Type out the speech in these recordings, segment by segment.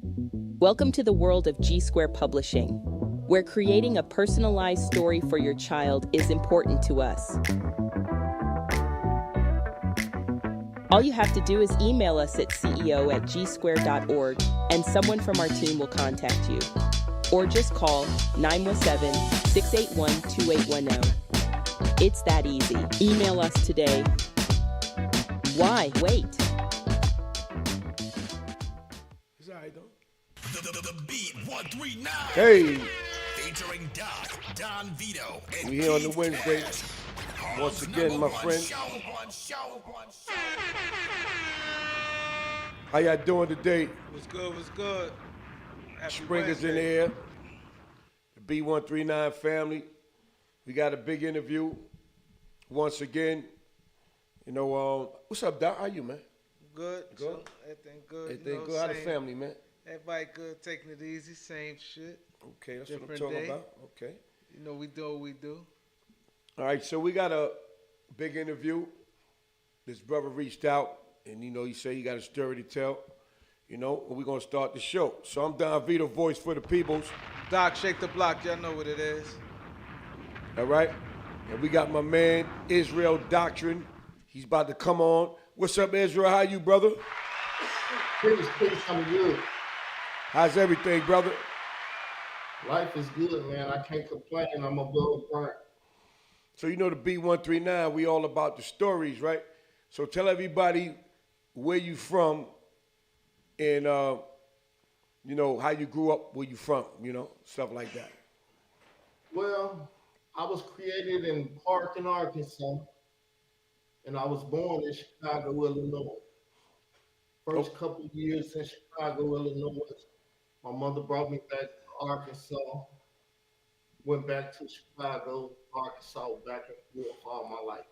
Welcome to the world of G Square Publishing, where creating a personalized story for your child is important to us. All you have to do is email us at ceo@gsquare.org and someone from our team will contact you. Or just call 917-681-2810. It's that easy. Email us today. Why wait? It's all right, though. The Beat 139. Hey, Featuring Doc, Don Vito, and we here on the Keith Wednesday. Cash. Once Harlem's again, number my one friend. show. How y'all doing today? What's good? What's good? Happy Spring is in the Wednesday. air. The B139 family. We got a big interview. Once again, what's up, Doc? How you, man? Good. Good? So, everything good. Everything good? How the family, man? Everybody good. Taking it easy. Same shit. Okay, that's Different what I'm talking day. about. Okay. You know, we do what we do. All right, so we got a big interview. This brother reached out, and he said he got a story to tell. And we're gonna start the show. So I'm Don Vito, voice for the peoples. Doc, shake the block. Y'all know what it is. All right, and we got my man Israel Doctrin. He's about to come on. What's up, Israel? How you, brother? Peace, I'm good. How's everything, brother? Life is good, man. I can't complain. I'm above ground. So the B139, we all about the stories, right? So tell everybody where you from and how you grew up, where you from, stuff like that. Well, I was created in Parkin, Arkansas, and I was born in Chicago, Illinois. First couple years in Chicago, Illinois, my mother brought me back to Arkansas. Went back to Chicago, Arkansas, back and forth all my life.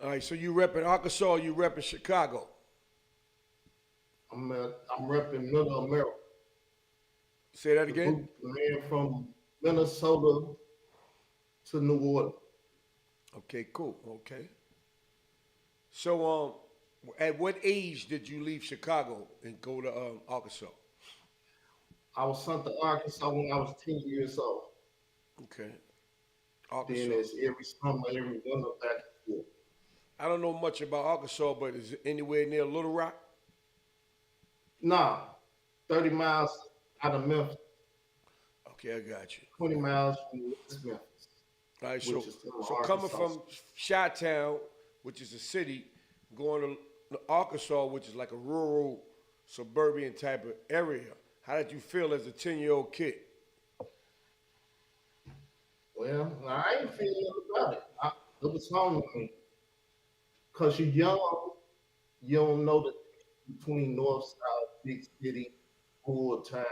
All right, so you repping Arkansas, you repping Chicago. I'm repping Middle America. Say that again? The man from Minnesota to New Orleans. Okay, cool. Okay. So, at what age did you leave Chicago and go to Arkansas? I was sent to Arkansas when I was 10 years old. Okay. Then Arkansas. it's every summer, every winter, back and forth. I don't know much about Arkansas, but is it anywhere near Little Rock? Nah, 30 miles out of Memphis, Okay, I got you. 20 miles from West Memphis. All right, Which is in so coming Arkansas. from Chi-Town, which is a city, going to Arkansas, which is like a rural, suburban type of area, how did you feel as a 10-year-old kid? Well, I ain't feeling nothing about it. It was home with me. Because you're young, you don't know the difference between North, South, big city, rural town.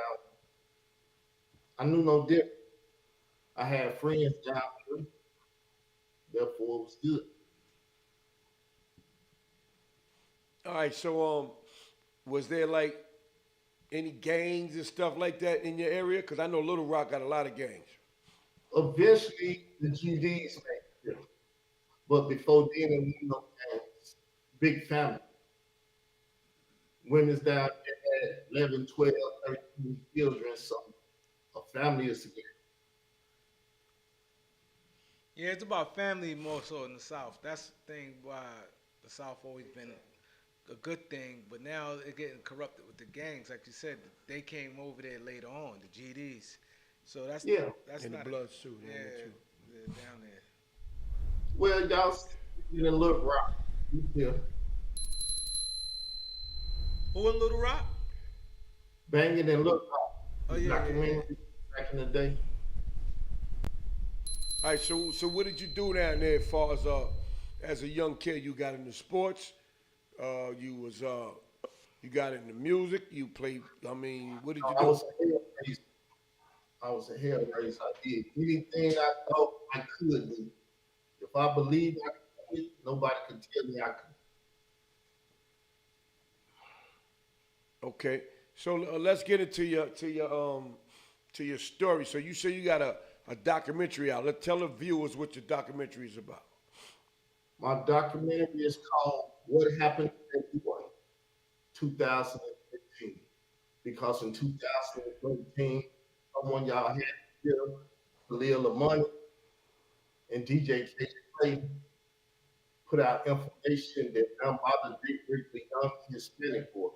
I knew no difference. I had friends down here, therefore it was good. All right, so was there like any gangs and stuff like that in your area? Because I know Little Rock got a lot of gangs. Eventually, the GDs made it. But before then, it was no gangs. Big family. Women's down there had 11, 12, 13 children, so a family is together. Yeah, it's about family more so in the South. That's the thing why the South always been a good thing, but now it's getting corrupted with the gangs. Like you said, they came over there later on, the GDs. So that's Yeah. that's And the not Bloods too. yeah, they're down there. Well, y'all didn't look right. Yeah. Who in Little Rock? Banging and look right. Oh yeah, Documentary back in the day. All right, so what did you do down there as far as a young kid? You got into sports, you got into music, you played, what did you I do? was a hell racer. I was a hell racer. I did anything I thought I could do. If I believed I could do it, nobody could tell me I could. Okay, so let's get into your story. So you say you got a documentary out. Let's tell the viewers what your documentary is about. My documentary is called What Happened to Boy, 2015. because in 2013, someone y'all had here, Khalil Money and DJ K Slay put out information that I'm about to dig the young Hispanic boy.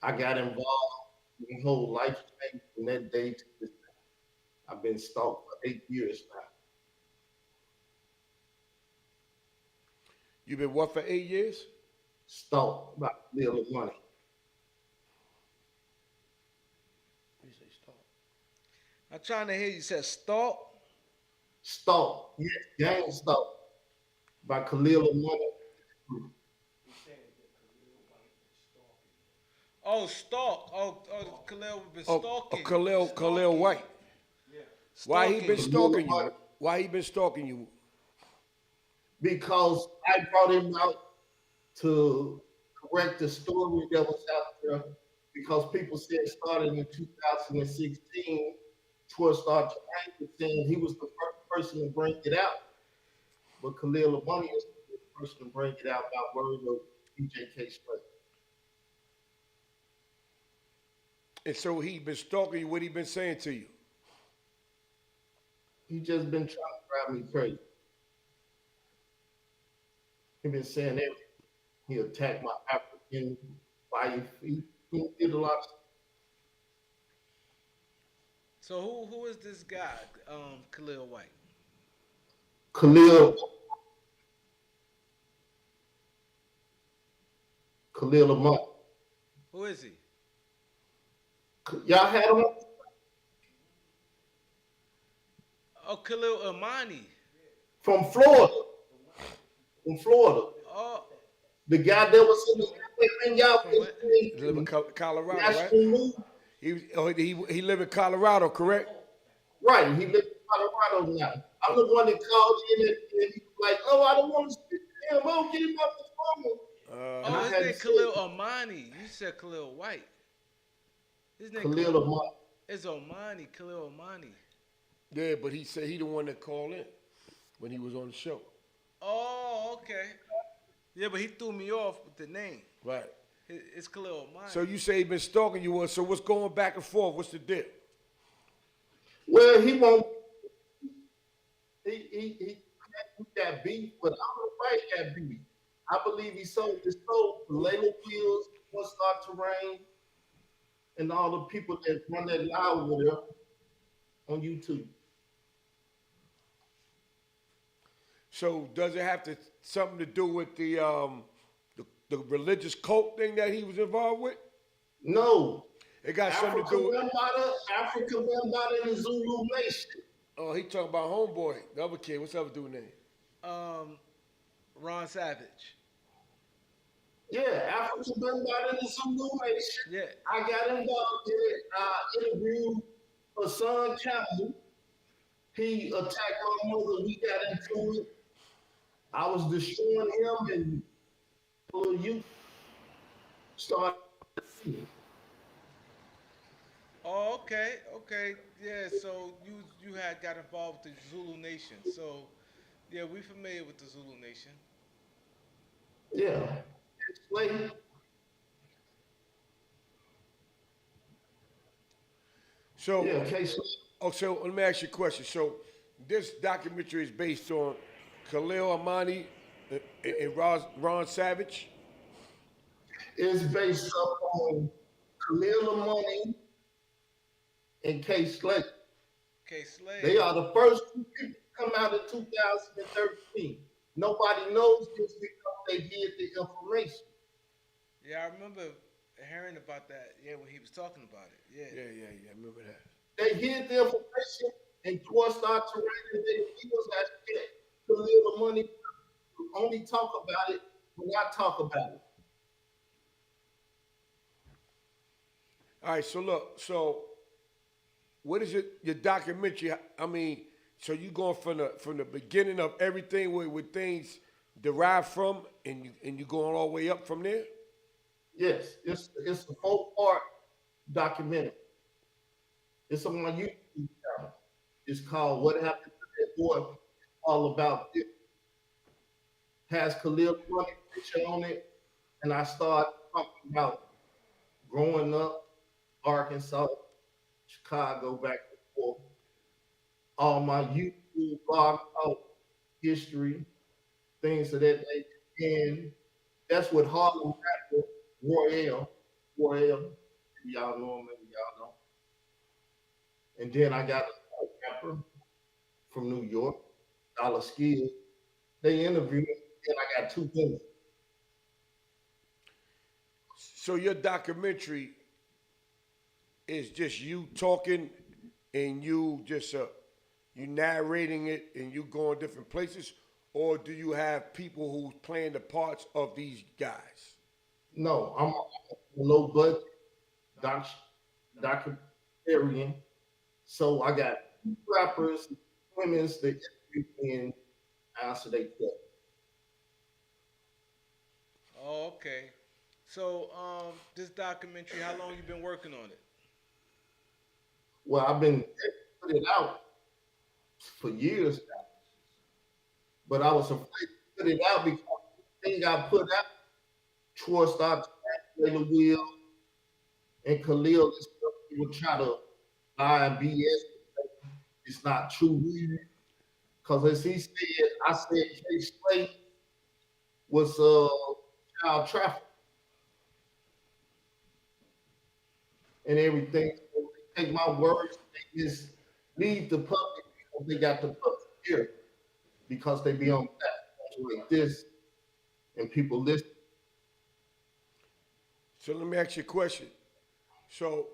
I got involved. My whole life changed from that day to this day. I've been stalked for 8 years now. You been what for 8 years? Stalked by Khalil Money. You say stop. I'm trying to hear you said stalk. Stalked, yes, gang stalked by Khalil Money. Oh, stalk. Oh, Khalil been Oh, stalking. Khalil Stalking. White. Why he been Stalking. stalking Khalil you? Money. Why he been stalking you? Because I brought him out to correct the story that was out there because people said started in 2016, Troy started saying he was the first person to bring it out. But Khalil Money is the first person to bring it out by word of DJK Straight. And so he been stalking you. What he been saying to you? He just been trying to drive me crazy. He been saying everything. He attacked my African wife. He did a lot of So who is this guy, Khalil White? Khalil Money. Who is he? Y'all had him Oh, Khalil Amani. from Florida. From Florida. Oh, The guy that was in the thing y'all from was He live in in Colorado, national right? news. He live in Colorado, correct? Right, he lived in Colorado now. I'm the one that called in and he was like, oh, I don't want to speak to him. Oh, get him off the phone. And oh, I his had name to Khalil say, Amani. You said Khalil White. His name Khalil Amani. is Omani. Khalil Omani. Yeah, but he said he the one that called in when he was on the show. Oh, okay. Yeah, but he threw me off with the name. Right. It's Khalil Omani. So you say he been stalking you. So what's going back and forth? What's the deal? Well, he won't. He got beef, but I don't fight that beef. I believe he sold his soul to Layla Wills, One Star Terrain, and all the people that run that live with her on YouTube. So does it have to something to do with the religious cult thing that he was involved with? No. It got something to Africa do with. Africa Bambaataa in the Zulu Nation. Oh, he talking about homeboy, the other kid. What's the other dude name? Ron Savage. Yeah, Africa Bambaataa in the Zulu Nation. Yeah. I got involved in it. I interviewed Hassan Campbell. He attacked my mother. We got into it. I was destroying him and little youth started. Oh, okay. Yeah, so you had got involved with the Zulu Nation. So, yeah, we familiar with the Zulu Nation. Yeah. Explain. So, Yeah, case. so let me ask you a question. So, this documentary is based on Khalil Amani and Ron Savage. Is based upon Khalil Money and K Slate. Okay, Slade. They are the first two people to come out in 2013. Nobody knows this because they hid the information. Yeah, I remember hearing about that. Yeah, when he was talking about it. Yeah. Yeah. I remember that. They hid the information and towards our terrain and he was at Khalil Money only talk about it when I talk about it. All right. So look. So, what is your documentary? I mean, so you going from the beginning of everything where things derive from, and you going all the way up from there. Yes, it's a 4-part documentary. It's on my YouTube channel. It's called What Happened to That Boy. All about it. Has Khalil Money picture on it, and I start talking about growing up, Arkansas, Chicago, back and forth. All my YouTube blog out history, things of that nature. And that's what Harlem rapper Royale, y'all know him, maybe y'all don't. And then I got a rapper from New York, Dollar Skills. They interviewed me, and I got two things. So your documentary is just you talking and you just you narrating it and you going different places, or do you have people who's playing the parts of these guys? No, I'm a low budget doc, documentarian. So I got rappers, women's that interview me and answer their questions. Oh, okay. So, this documentary, how long you been working on it? Well, I've been put it out for years now, but I was afraid to put it out because the thing I put out, Troy started the wheel and Khalil and stuff, people try to lie and BS. It's not true. Because as he said, I said K Slate was child trafficking and everything. So they take my words, they just leave the public because they got the public here because they be on platforms like this and people listen. So let me ask you a question. So,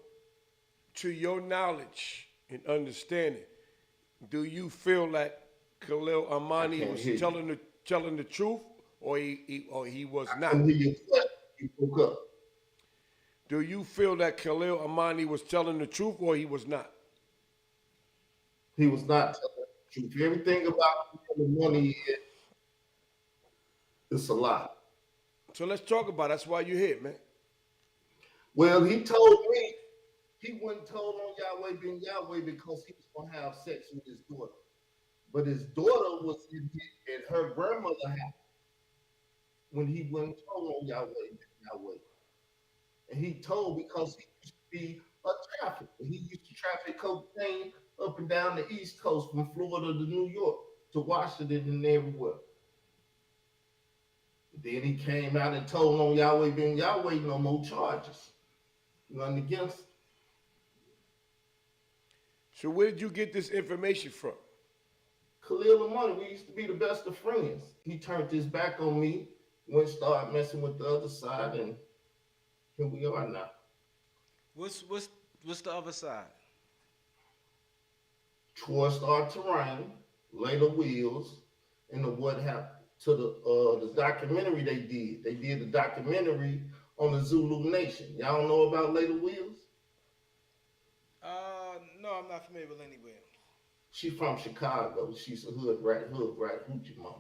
to your knowledge and understanding, do you feel that Khalil Amani can't was hear you. telling the truth, or he was I not? couldn't hear your question. You broke up. Do you feel that Khalil Amani was telling the truth, or he was not? He was not telling the truth. Everything about the money is a lie. So let's talk about it. That's why you're here, man. Well, he told me he wasn't told on Yahweh being Yahweh because he was gonna have sex with his daughter. But his daughter was in her grandmother house when he wasn't told on Yahweh being Yahweh. And he told because he used to be a trafficker. He used to traffic cocaine up and down the East Coast from Florida to New York to Washington and everywhere. Then he came out and told on Yahweh being Yahweh no more charges. Nothing against him. So where did you get this information from? Khalil Amani, we used to be the best of friends. He turned his back on me, went start messing with the other side, and here we are now. What's the other side? Troy started to rain, later wheels, and the what happened to the documentary they did. They did the documentary on the Zulu Nation. Y'all know about Later Wheels? No, I'm not familiar with any Williams. She from Chicago. She's a hood rat, hoochie mom.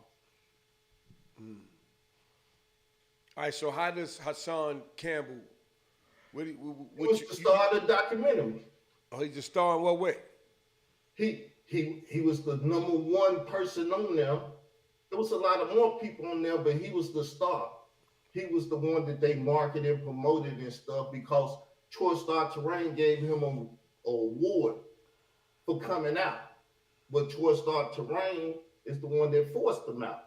All right. So how does Hassan Campbell? He was the star of the documentary. Oh, he's the star in what way? He was the number one person on there. There was a lot of more people on there, but he was the star. He was the one that they marketed and promoted and stuff because Troy Star Terrain gave him an award for coming out. But Troy Star Terrain is the one that forced him out.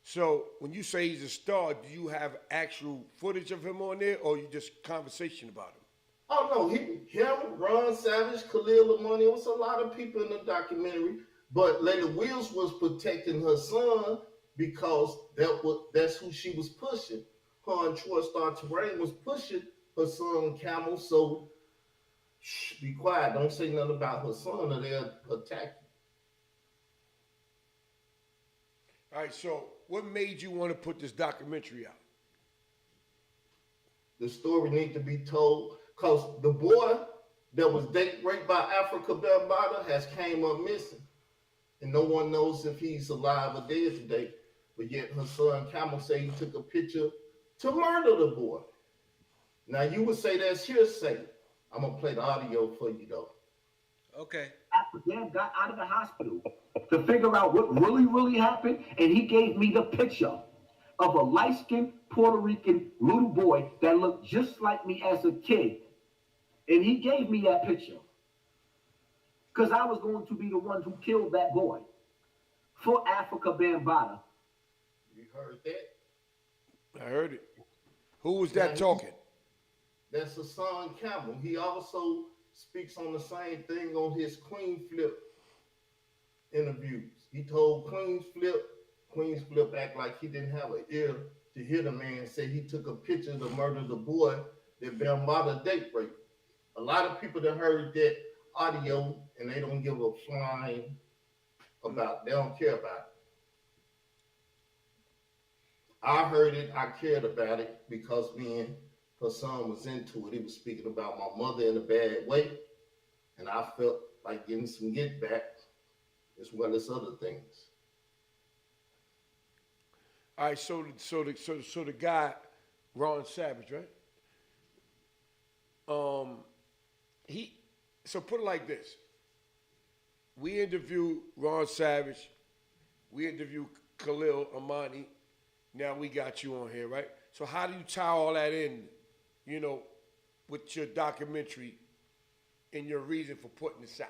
So when you say he's a star, do you have actual footage of him on there, or you just conversation about him? Oh no, him, Ron Savage, Khalil Amani, it was a lot of people in the documentary. But Lady Wills was protecting her son because that's who she was pushing. Her and Troy Star Terrain was pushing her son Camel. So shh, be quiet, don't say nothing about her son or they'll attack you. All right. So what made you want to put this documentary out? The story needs to be told because the boy that was raped by Africa Bambaataa has came up missing. And no one knows if he's alive or dead today. But yet her son Camel say he took a picture to murder the boy. Now you would say that's hearsay. I'm gonna play the audio for you though. Okay. Dad got out of the hospital to figure out what really happened, and he gave me the picture of a light-skinned Puerto Rican little boy that looked just like me as a kid. And he gave me that picture because I was going to be the one who killed that boy for Africa Bambaataa. You heard that? I heard it. Who was Now that talking? that's Hassan Campbell. He also speaks on the same thing on his Queen Flip interviews. He told Queens Flip act like he didn't have an ear to hear the man say he took a picture to murder the boy that Bambaataa date raped. A lot of people that heard that audio and they don't give a flying about, they don't care about it. I heard it, I cared about it because me and her son was into it. He was speaking about my mother in a bad way, and I felt like getting some get back as well as other things. All right, so the guy, Ron Savage, right? So put it like this. We interviewed Ron Savage, we interviewed Khalil Amani, now we got you on here, right? So how do you tie all that in, with your documentary and your reason for putting this out?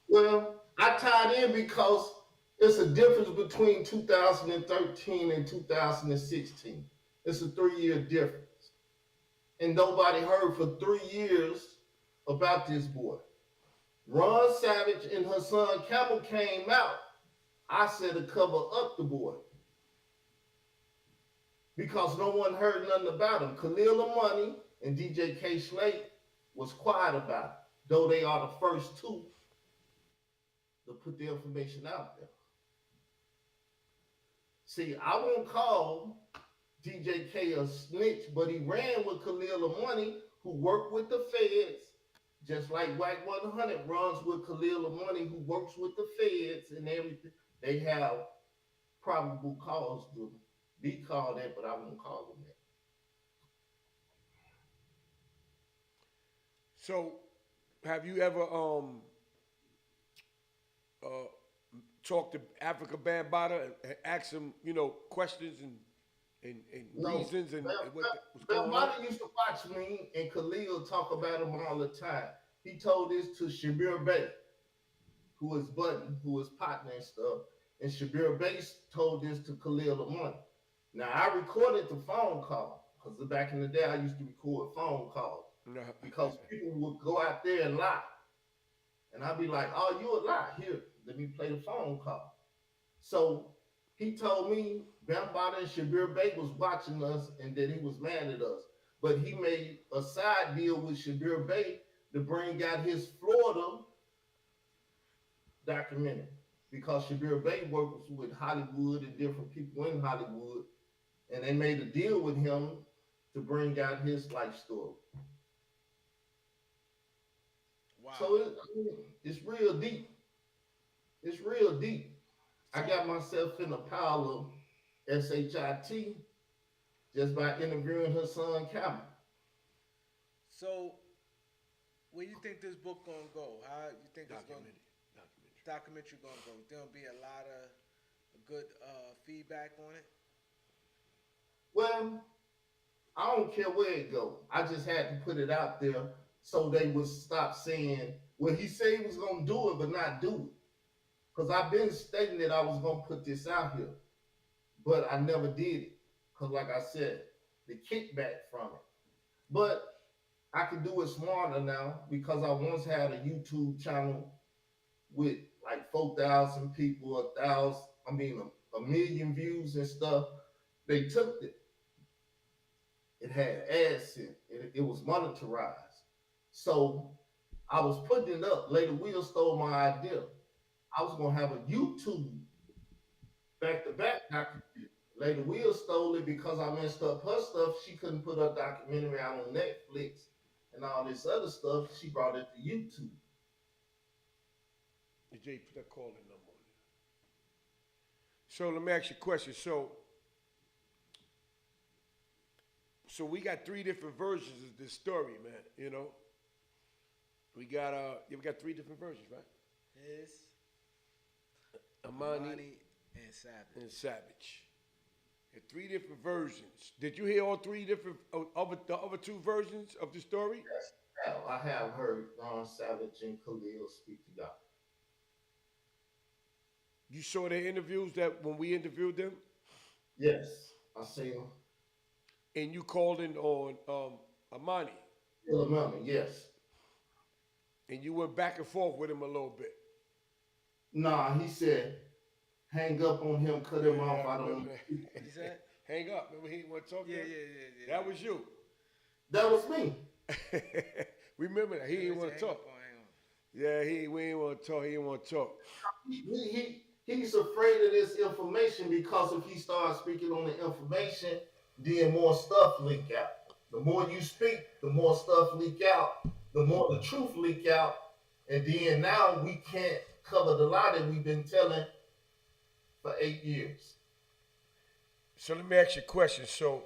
Well, I tied in because it's a difference between 2013 and 2016. It's a 3-year difference. And nobody heard for 3 years about this boy. Ron Savage and her son Campbell came out. I said to cover up the boy because no one heard nothing about him. Khalil Amani and DJ K. Slate was quiet about it, though they are the first two to put the information out there. See, I won't call DJ K a snitch, but he ran with Khalil Amani, who worked with the feds, just like Wack 100 runs with Khalil Amani, who works with the feds and everything. They have probable cause to be called that, but I won't call them that. So, have you ever talked to Africa Bambaataa and asked him, questions and reasons and what was going on? Bambaataa used to watch me and Khalil talk about him all the time. He told this to Shabir Bey, who is Button, who is partner and stuff. And Shabir Bey told this to Khalil Amani. Now, I recorded the phone call because back in the day, I used to record phone calls because people would go out there and lie. And I'd be like, oh, you a lie. Here, let me play the phone call. So he told me Bambaataa and Shabir Bey was watching us and that he was mad at us. But he made a side deal with Shabir Bey to bring out his Florida documentary because Shabir Bey works with Hollywood and different people in Hollywood, and they made a deal with him to bring out his life story. Wow. So it's real deep. It's real deep. I got myself in a pile of SHIT just by interviewing her son Campbell. So, where you think this book gonna go? How you think it's gonna documentary gonna go? There'll be a lot of good feedback on it. Well, I don't care where it go. I just had to put it out there so they would stop saying, well, he said he was gonna do it, but not do it. Because I've been stating that I was gonna put this out here, but I never did it. Because like I said, the kickback from it. But I can do it smarter now because I once had a YouTube channel with like 4,000 people, a million views and stuff. They took it. It had ads in it. It was monetized. So I was putting it up. Lady Will stole my idea. I was gonna have a YouTube back-to-back documentary. Lady Will stole it because I messed up her stuff. She couldn't put her documentary out on Netflix and all this other stuff. She brought it to YouTube. Jay, put that calling number on there. So let me ask you a question. So we got 3 different versions of this story, man. We got 3 different versions, right? His, Amani and Savage. and Savage. And 3 different versions. Did you hear all 3 different the other 2 versions of the story? Yes, I have heard Ron Savage and Khalil speak together. You saw their interviews that when we interviewed them, Yes, I seen him. and you called in on Amani, Illimani, yes. and you went back and forth with him a little bit. Nah, he said, hang up on him, cut him off. I don't. Remember that? He said? Hang up. Remember he didn't want to talk to Yeah, him? yeah. That was you. That was me. Remember that. He didn't want to talk. Yeah, we didn't want to talk. He didn't want to talk. He's afraid of this information because if he starts speaking on the information, then more stuff leak out. The more you speak, the more stuff leak out. The more the truth leak out, and then now we can't cover the lie that we've been telling for 8 years. So let me ask you a question. So,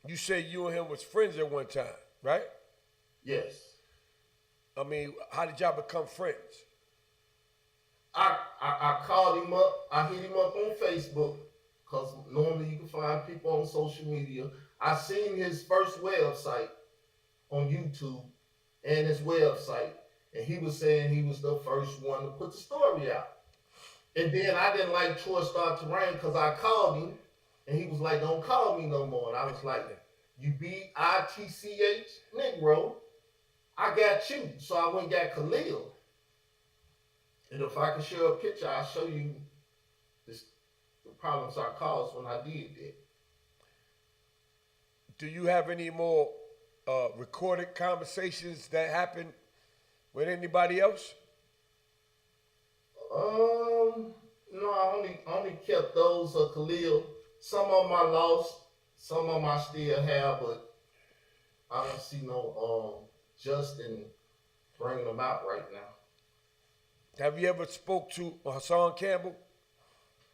you say you and him was friends at one time, right? Yes. I mean, how did y'all become friends? I called him up. I hit him up on Facebook because normally you can find people on social media. I seen his first website on YouTube and his website, and he was saying he was the first one to put the story out. And then I didn't like Troy Star Terrain because I called him, and he was like, "Don't call me no more." And I was like, "You BITCH Negro, I got you." So I went and got Khalil. And if I can show a picture, I'll show you the problems I caused when I did that. Do you have any more recorded conversations that happened with anybody else? No, I only kept those Khalil. Some of them I lost, some of them I still have, but I don't see no Justin bringing them out right now. Have you ever spoke to Hassan Campbell?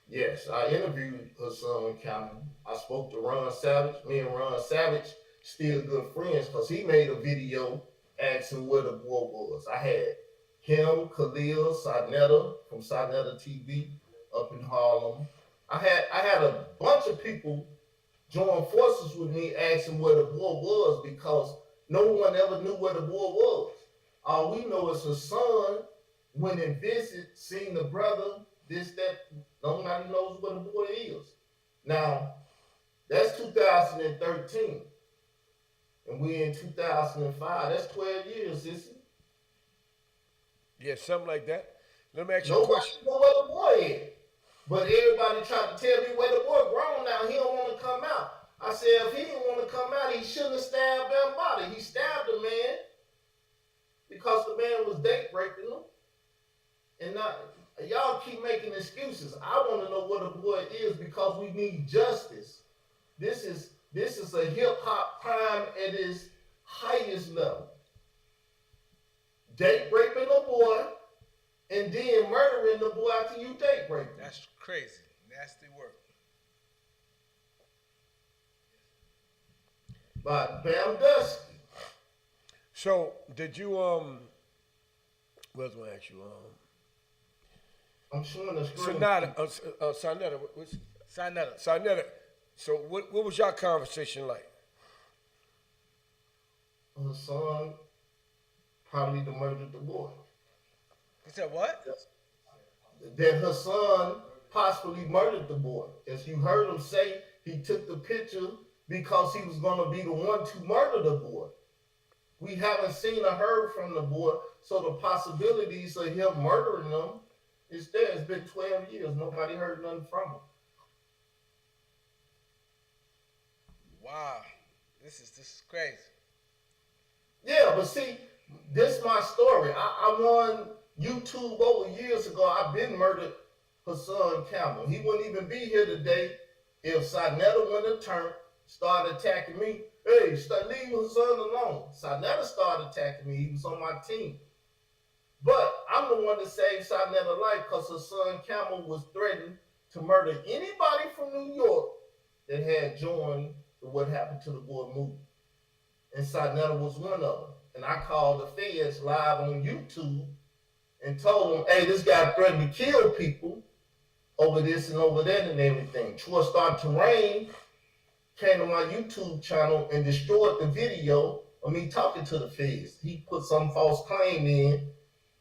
Yes, I interviewed Hassan Campbell. I spoke to Ron Savage. Me and Ron Savage still good friends because he made a video asking where the boy was. I had him, Khalil, Sarnetta from Sarnetta TV up in Harlem. I had a bunch of people join forces with me asking where the boy was because no one ever knew where the boy was. All we know is his son went and visited, seen the brother, this, that. Nobody knows where the boy is. Now, that's 2013. And we're in 2005. That's 12 years, isn't it? Yeah, something like that. Let me ask you a Nobody question. know where the boy is. But everybody tried to tell me where the boy grown now. He don't want to come out. I said, if he didn't want to come out, he shouldn't have stabbed that body. He stabbed the man because the man was date raping him. And not, y'all keep making excuses. I want to know where the boy is because we need justice. This is a hip hop crime at its highest level. Date raping a boy and then murdering the boy after you date rape him. That's crazy. Nasty work. By Bam Dusty. So, did you what was I gonna ask you? I'm showing the screen. Sarnetta, what's Sarnetta. So, what was your conversation like? Her son probably murdered the boy. He said what? That her son possibly murdered the boy. As you heard him say, he took the picture because he was going to be the one to murder the boy. We haven't seen or heard from the boy, so the possibilities of him murdering them is there. It's been 12 years. Nobody heard nothing from him. Wow. This is crazy. Yeah, but see, this is my story. I won YouTube over years ago. I've been murdered Hassan Campbell. He wouldn't even be here today if Sarnetta went to turn, started attacking me. Hey, leave Hassan alone. Sarnetta started attacking me. He was on my team. But I'm the one that saved Sarnetta's life because Hassan Campbell was threatened to murder anybody from New York that had joined the What Happened to the Boy movement. And Sarnetta was one of them. And I called the feds live on YouTube and told them, hey, this guy threatened to kill people over this and over that and everything. True Star Terrain came to my YouTube channel and destroyed the video of me talking to the feds. He put some false claim in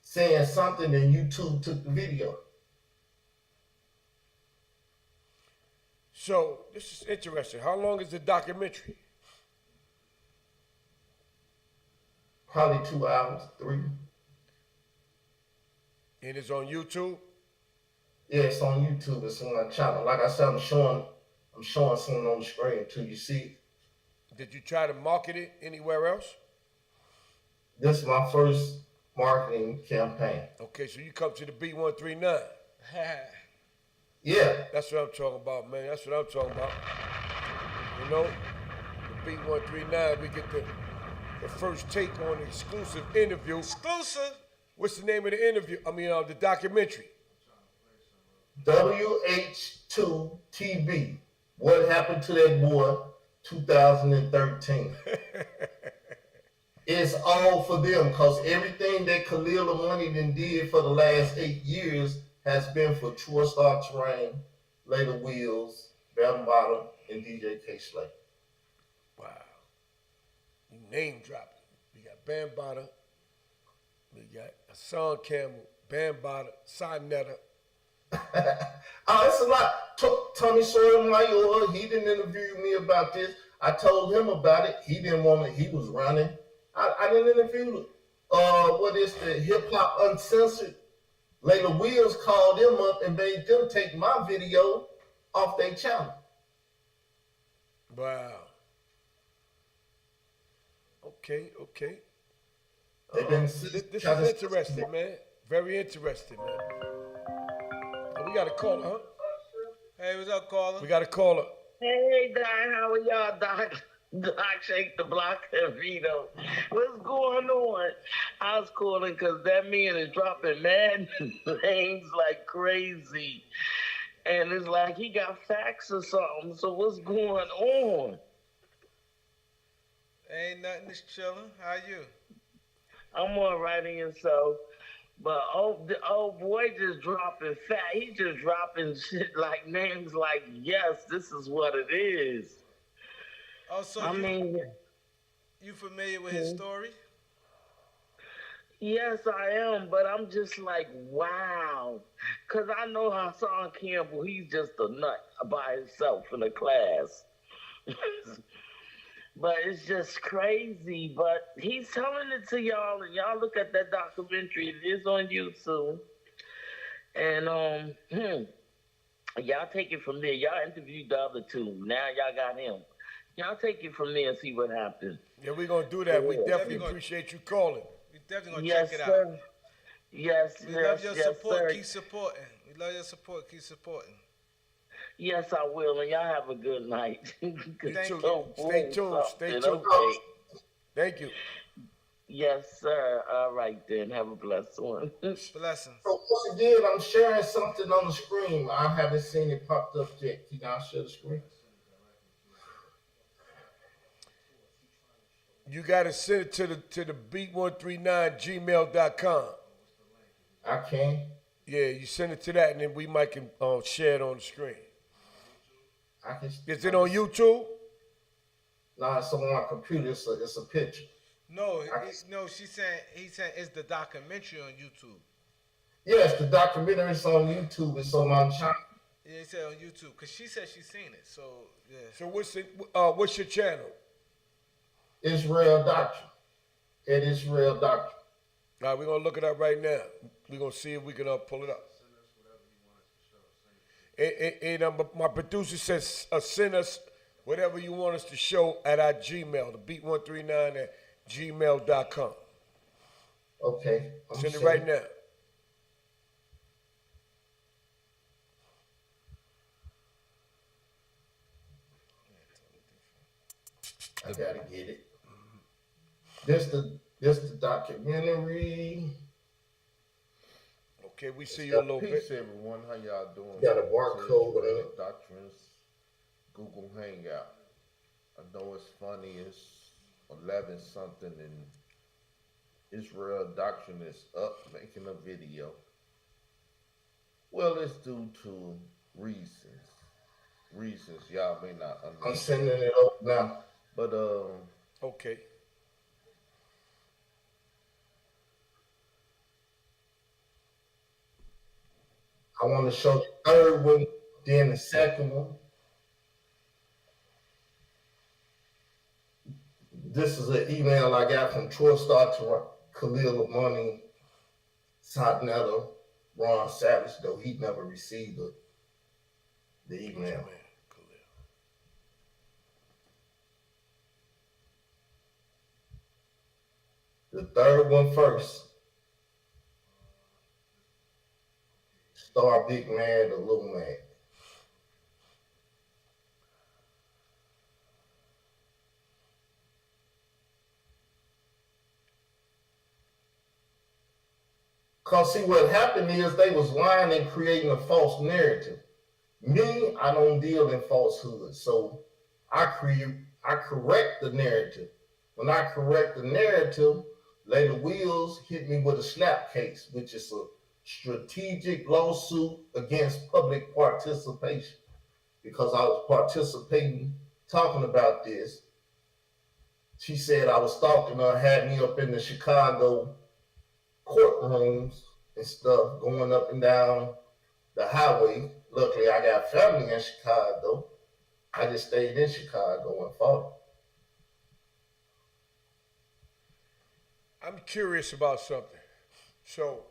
saying something and YouTube took the video. So this is interesting. How long is the documentary? Probably 2 hours, 3. And it's on YouTube? Yeah, it's on YouTube. It's on my channel. Like I said, I'm showing something on the screen too. You see? Did you try to market it anywhere else? This is my first marketing campaign. Okay, so you come to the B139. Yeah. That's what I'm talking about, man. That's what I'm talking about. You know, the B139, we get the first take on the exclusive interview. Exclusive. What's the name of the interview? The documentary. WH2TB. What happened to that boy? 2013. It's all for them because everything that Khalil Money did for the last 8 years has been for True Star Terrain, Later Wheels, Bam Bottom, and DJ K Slay. Wow. You name dropping. We got Bam Bottom. We got Hassan Campbell, Bam Bottom, Sinetta. It's a lot. Tony Sotomayor, he didn't interview me about this. I told him about it. He didn't want it. He was running. I didn't interview what is the Hip Hop Uncensored. Layla Wheels called them up and made them take my video off their channel. Wow. Okay. This is interesting, man. Very interesting, man. Oh, we got a caller, huh? Hey, what's up, caller? We got a caller. Hey, Doc, how are y'all, Doc? Doc, shake the block and Vito. What's going on? I was calling because that man is dropping mad names like crazy. And it's like he got facts or something. So what's going on? Ain't nothing, just chilling. How you? I'm all right in yourself. But the old boy just dropping fat. He just dropping shit like names like, yes, this is what it is. Oh, so you familiar with his story? Yes, I am, but I'm just like, wow. Because I know Hassan Campbell, he's just a nut by himself in a class. But it's just crazy. But he's telling it to y'all, and y'all look at that documentary. It is on YouTube. And y'all take it from there. Y'all interviewed the other two. Now y'all got him. Y'all take it from there and see what happens. Yeah, we're going to do that. We definitely appreciate you calling. We definitely going to check it out. Yes, we love your support. Keep supporting. We love your support. Keep supporting. Yes, I will. And y'all have a good night. Stay tuned. Thank you. Yes, sir. All right, then. Have a blessed one. Blessings. So once again, I'm sharing something on the screen. I haven't seen it popped up yet. Can y'all share the screen? You got to send it to the beat139gmail.com. I can. Yeah, you send it to that, and then we might can share it on the screen. Is it on YouTube? No, it's on my computer. It's a picture. No, he said it's the documentary on YouTube. Yes, the documentary is on YouTube. It's on my channel. Yeah, it said on YouTube because she said she's seen it. So yeah. So what's your channel? Israel Doctrine. It is Israel Doctrine. All right, we're gonna look it up right now. We're gonna see if we can pull it up. And my producer says send us whatever you want us to show at our Gmail, the beat139@gmail.com. Okay. Send it right now. I gotta get it. This the documentary. Okay, we see you a little Peace, bit. everyone. How y'all doing? Got a barcode on it. Doctrins, Google Hangout. I know it's funny. It's 11 something, and Israel Doctrine is up making a video. Well, it's due to reasons. Reasons y'all may not I'm understand. sending it over now. But Okay. I want to show the third one, then the second one. This is an email I got from Troy Star to Khalil Money, Satnetta, Ron Savage, though he never received the What's your email. man, Khalil? The third one first. Star Big Man, the Little Man. Cause see what happened is they was lying and creating a false narrative. Me, I don't deal in falsehood. So I correct the narrative. When I correct the narrative, Lady Wheels hit me with a snap case, which is a strategic lawsuit against public participation. Because I was participating, talking about this. She said I was stalking her, had me up in the Chicago courtrooms and stuff, going up and down the highway. Luckily, I got family in Chicago. I just stayed in Chicago and fought. I'm curious about something. So,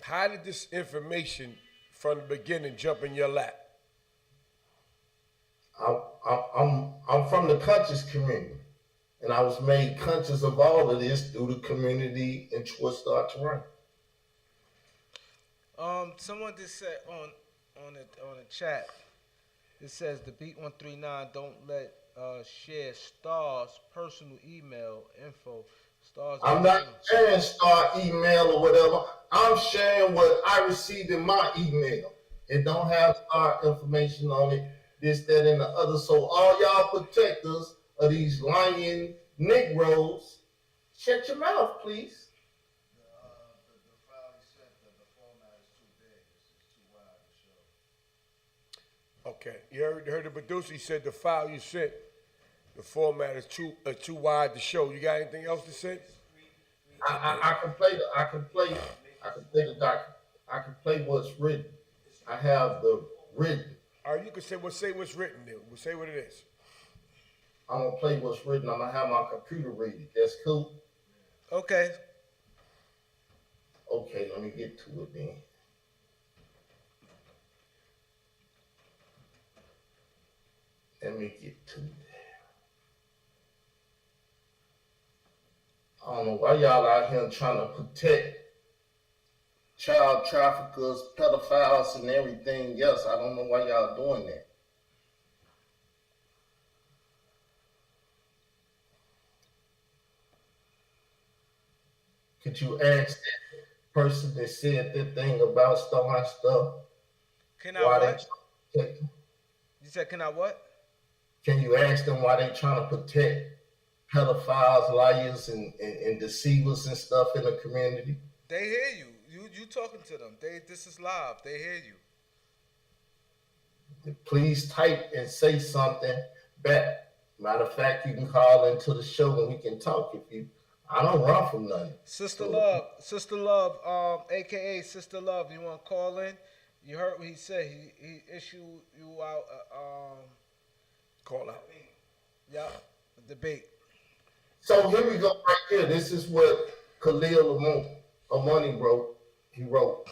how did this information from the beginning jump in your lap? I'm from the conscious community, and I was made conscious of all of this through the community and Twist Doctrine. Someone just said on the chat. It says the beat 139 don't let share stars personal email info. Stars. I'm not sharing star email or whatever. I'm sharing what I received in my email. It don't have star information on it, this, that, and the other. So all y'all protectors of these lying Negroes, shut your mouth, please. Okay, you heard the producer. He said the file you sent, the format is too wide to show. You got anything else to say? I can play the I can play the document. I can play what's written. I have the written. All right, you can say what's written there. We'll say what it is. I'm gonna play what's written. I'm gonna have my computer read it. That's cool. Okay. Okay, let me get to it then. Let me get to it. I don't know why y'all out here trying to protect child traffickers, pedophiles, and everything else. I don't know why y'all doing that. Could you ask that person that said that thing about starting stuff? Can I what? You said can I what? Can you ask them why they trying to protect pedophiles, liars, and deceivers and stuff in the community? They hear you. You talking to them. This is live. They hear you. Please type and say something back. Matter of fact, you can call into the show and we can talk if you. I don't run from nothing. Sister Love, aka Sister Love, you want to call in? You heard what he said. He issued you out. Call out. Yeah, a debate. So here we go right here. This is what Khalil Money wrote. He wrote.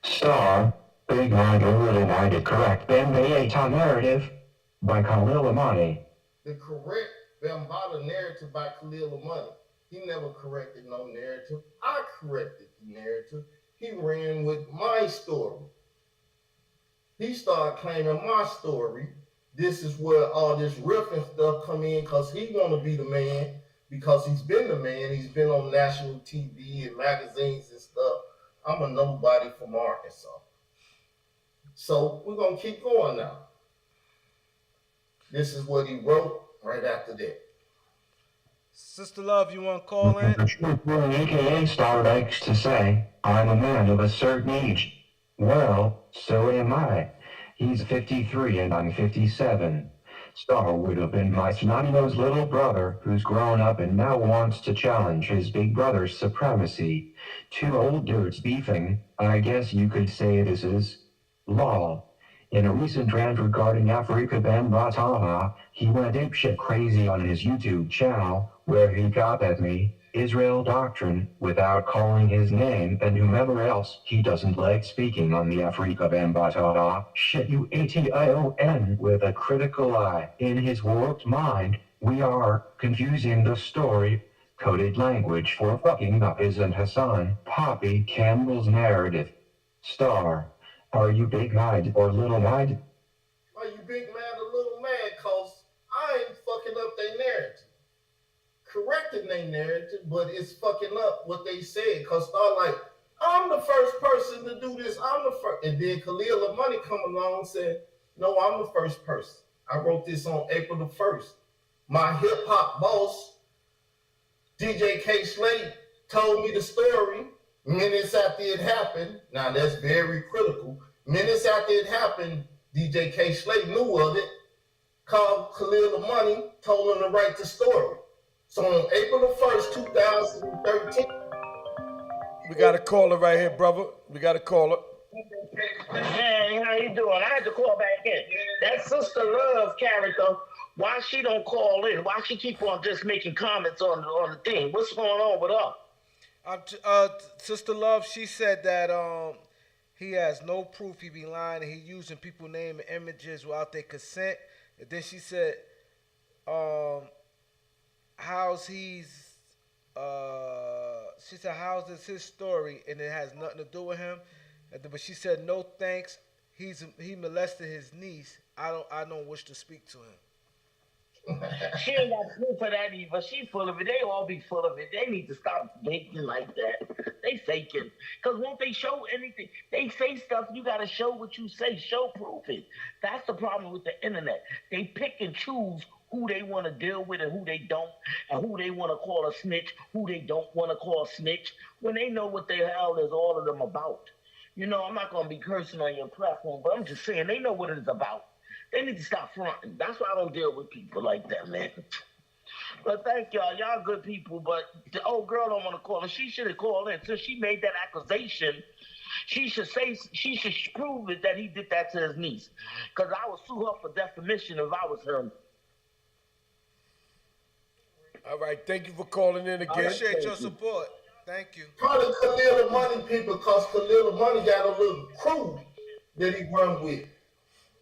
Star, Big Mind or Little Minded Correct Bambata Narrative by Khalil Amani. The correct Bambata narrative by Khalil Money. He never corrected no narrative. I corrected the narrative. He ran with my story. He started claiming my story. This is where all this riffing stuff come in because he want to be the man because he's been the man. He's been on national TV and magazines and stuff. I'm a nobody from Arkansas. So we're going to keep going now. This is what he wrote right after that. Sister Love, you want to call in? The truth boy, aka Star, likes to say, I'm a man of a certain age. Well, so am I. He's 53 and I'm 57. Star would have been my snotty-nosed little brother who's grown up and now wants to challenge his big brother's supremacy. Two old dudes beefing, I guess you could say this is lol. In a recent rant regarding Afrika Bambaataa, he went apeshit crazy on his YouTube channel, where he got at me, Israel Doctrine, without calling his name and whomever else he doesn't like speaking on the Afrika Bambaataa shit UATION with a critical eye. In his warped mind, we are confusing the story, coded language for fucking up his and Hassan Poppy Campbell's narrative. Star. Are you big-eyed or little-eyed? Are you big mad or little mad? Cause I ain't fucking up their narrative. Correcting their narrative, but it's fucking up what they said. Cause they're like, I'm the first person to do this. I'm the first. And then Khalil Money come along and said, no, I'm the first person. I wrote this on April the 1st. My hip hop boss, DJ K Slade, told me the story minutes after it happened. Now that's very critical. Minutes after it happened, DJ K Slade knew of it, called Khalil the Money, told him to write the story. So on April the 1st, 2013. We got a caller right here, brother. We got a caller. Hey, how you doing? I had to call back in. That Sister Love character, why she don't call in? Why she keep on just making comments on the thing? What's going on with her? Sister Love, she said that he has no proof he be lying and he using people name and images without their consent. And then she said, how's this his story and it has nothing to do with him. But she said no thanks. He molested his niece. I don't wish to speak to him. She ain't got proof of that either. She full of it. They all be full of it. They need to stop making like that. They faking. Because won't they show anything? They say stuff, you got to show what you say. Show proof it. That's the problem with the internet. They pick and choose who they want to deal with and who they don't, and who they want to call a snitch, who they don't want to call a snitch, when they know what the hell is all of them about. You know, I'm not going to be cursing on your platform, but I'm just saying they know what it is about. They need to stop fronting. That's why I don't deal with people like that, man. But thank y'all. Y'all good people, but the old girl don't want to call, and she should have called in. Since she made that accusation, she should prove it that he did that to his niece. Because I would sue her for defamation if I was her. All right, thank you for calling in again. I appreciate your support. Thank you. Probably Khalil the Money people, because Khalil the Money got a little crew that he run with.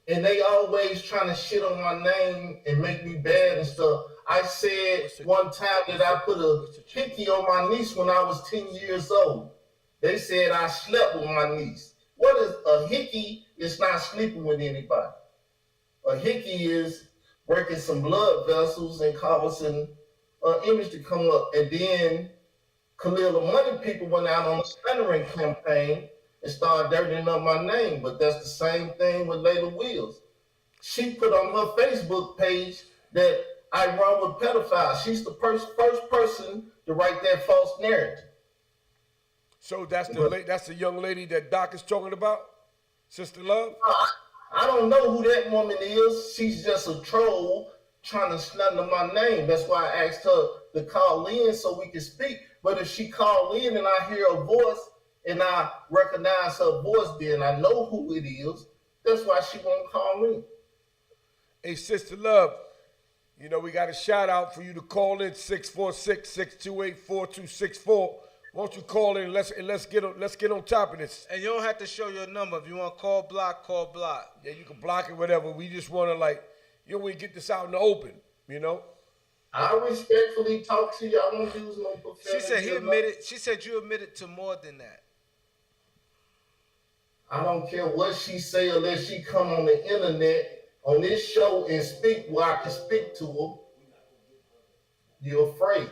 And they always trying to shit on my name and make me bad and stuff. I said one time that I put a hickey on my niece when I was 10 years old. They said I slept with my niece. What is a hickey? It's not sleeping with anybody. A hickey is breaking some blood vessels and causing an image to come up. And then Khalil the Money people went out on a slandering campaign and started dirtying up my name. But that's the same thing with Layla Wills. She put on her Facebook page that I run with pedophiles. She's the first person to write that false narrative. So that's the young lady that Doc is talking about? Sister Love? I don't know who that woman is. She's just a troll trying to slander my name. That's why I asked her to call in so we can speak. But if she called in and I hear a voice and I recognize her voice, then I know who it is. That's why she won't call in. Hey, Sister Love, you know, we got a shout out for you to call in 646-628-4264. Won't you call in? Let's get on top of this. And you don't have to show your number. If you want to call block, call block. Yeah, you can block it, whatever. We just want to we get this out in the open, you know? I respectfully talk to you. I won't use no profanity. She said he admitted. She said you admitted to more than that. I don't care what she say unless she come on the internet on this show and speak where I can speak to her. You're afraid.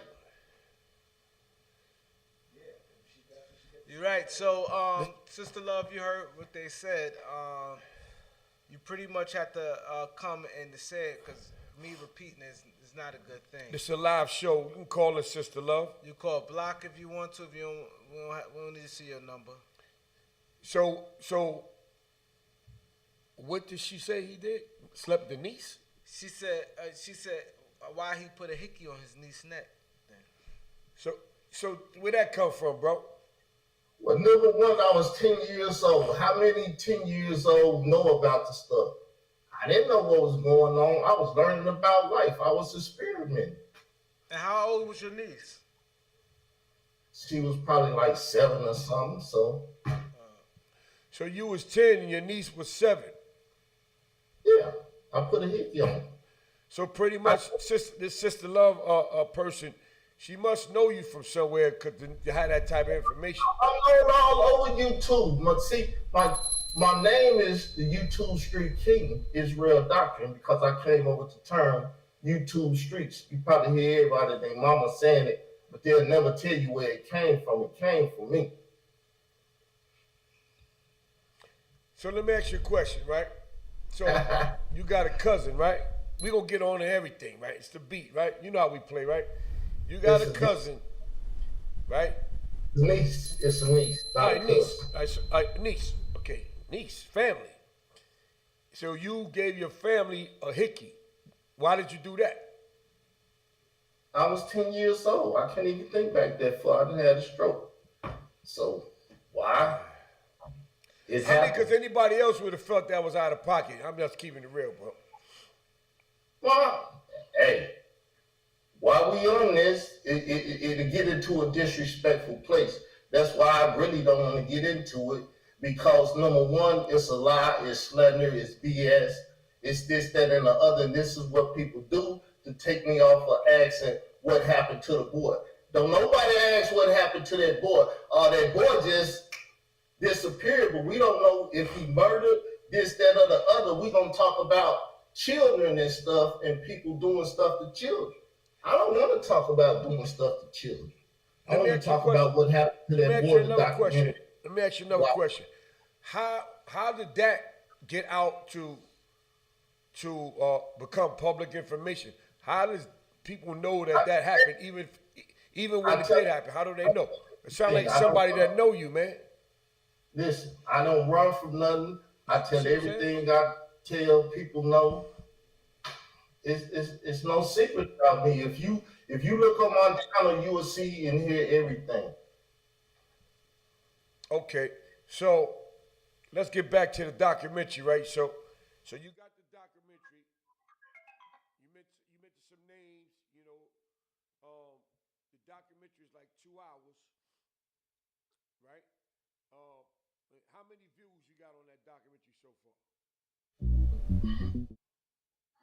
You're right. So, Sister Love, you heard what they said. You pretty much have to come and say it, because me repeating is It's not a good thing. This is a live show. You can call us Sister Love. You call block if you want to. If you don't, we don't need to see your number. So what did she say he did? Slept with the niece? She said why he put a hickey on his niece's neck. Then. So where'd that come from, bro? Well, number one, I was 10 years old. How many 10 years old know about the stuff? I didn't know what was going on. I was learning about life. I was experimenting. And how old was your niece? She was probably like 7 or something. So you was 10 and your niece was 7. Yeah, I put a hickey on her. So pretty much, this Sister Love person, she must know you from somewhere because you had that type of information. I'm known all over YouTube. But see, my name is the YouTube Street King, Israel Doctrine, because I came over to term YouTube Streets. You probably hear everybody, their mama saying it, but they'll never tell you where it came from. It came from me. So let me ask you a question, right? So you got a cousin, right? We gonna get on to everything, right? It's the beat, right? You know how we play, right? You got a cousin, right? Niece. It's a niece. All right, niece. Niece. Okay, niece, family. So you gave your family a hickey. Why did you do that? I was 10 years old. I can't even think back that far. I done had a stroke. So why? It's happened. Because anybody else would have felt that was out of pocket. I'm just keeping it real, bro. Well, hey, while we on this, it'll get into a disrespectful place. That's why I really don't want to get into it, because number one, it's a lie, it's slander, it's BS, it's this, that, and the other. And this is what people do to take me off of asking what happened to the boy. Don't nobody ask what happened to that boy. That boy just disappeared, but we don't know if he murdered, this, that, or the other. We're going to talk about children and stuff and people doing stuff to children. I don't want to talk about doing stuff to children. I want to talk about what happened to that boy. Let me ask you another question. How did that get out to become public information? How does people know that happened, even when it did happen? How do they know? It sounds like somebody that know you, man. Listen, I don't run from nothing. I tell everything I tell people know. It's no secret about me. If you look on my channel, you will see and hear everything. Okay, so let's get back to the documentary, right? So you got the documentary. You mentioned some names. You know, the documentary is like 2 hours, right? How many views you got on that documentary so far?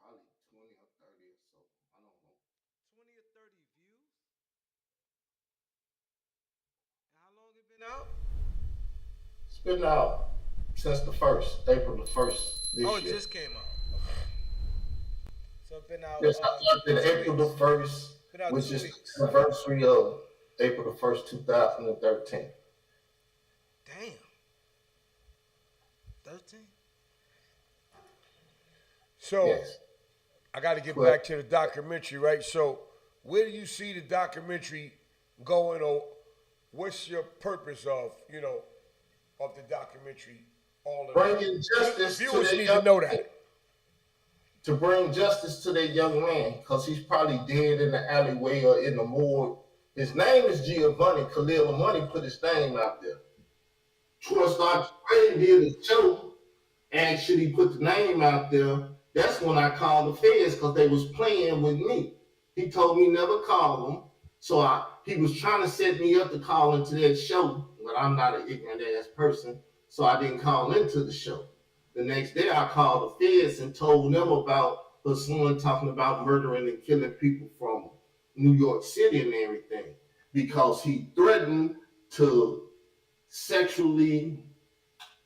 Probably 20 or 30 or so. I don't know. 20 or 30 views? And how long it been out? It's been out since the 1st, April the 1st this year. Oh, it just came out. Okay. So it's been out. Yes, April the 1st, which is the anniversary of April the 1st, 2013. Damn. 13? So yes. I got to get back to the documentary, right? So where do you see the documentary going, or what's your purpose of the documentary? All of bringing justice viewers to need to know that. To bring justice to that young man, because he's probably dead in the alleyway or in the morgue. His name is Giovanni. Khalil Money put his name out there. Troy Doctrin did a show, actually put the name out there. That's when I called the feds, because they was playing with me. He told me never call them. So he was trying to set me up to call into that show, but I'm not an ignorant ass person, so I didn't call into the show. The next day I called the feds and told them about her son talking about murdering and killing people from New York City and everything, because he threatened to sexually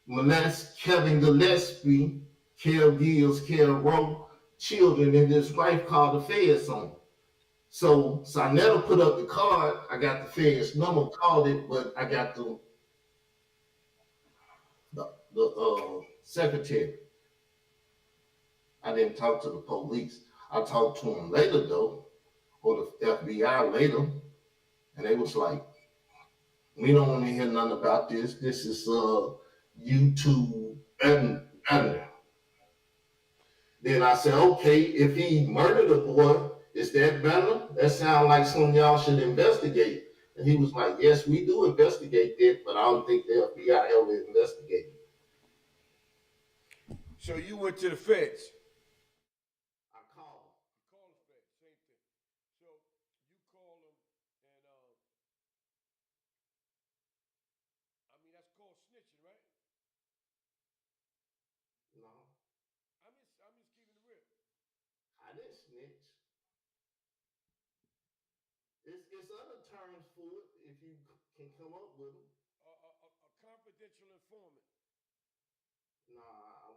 molest Kevin Gillespie, Kel Gills, Kel Rowe, children, and his wife called the feds on him. So I never put up the card. I got the feds number, called it, but I got the secretary. I didn't talk to the police. I talked to him later though, or the FBI later, and they was like, we don't want to hear nothing about this. This is YouTube and then I said, okay, if he murdered a boy, is that better? That sounds like something y'all should investigate. And he was like, yes, we do investigate that, but I don't think the FBI ever investigated. So you went to the feds. I called. You called the feds, same thing. So you call them, and I mean that's called snitching, right? No, I'm just keeping it real. I didn't snitch. It's other terms for it if you can come up with them. A confidential informant. Nah,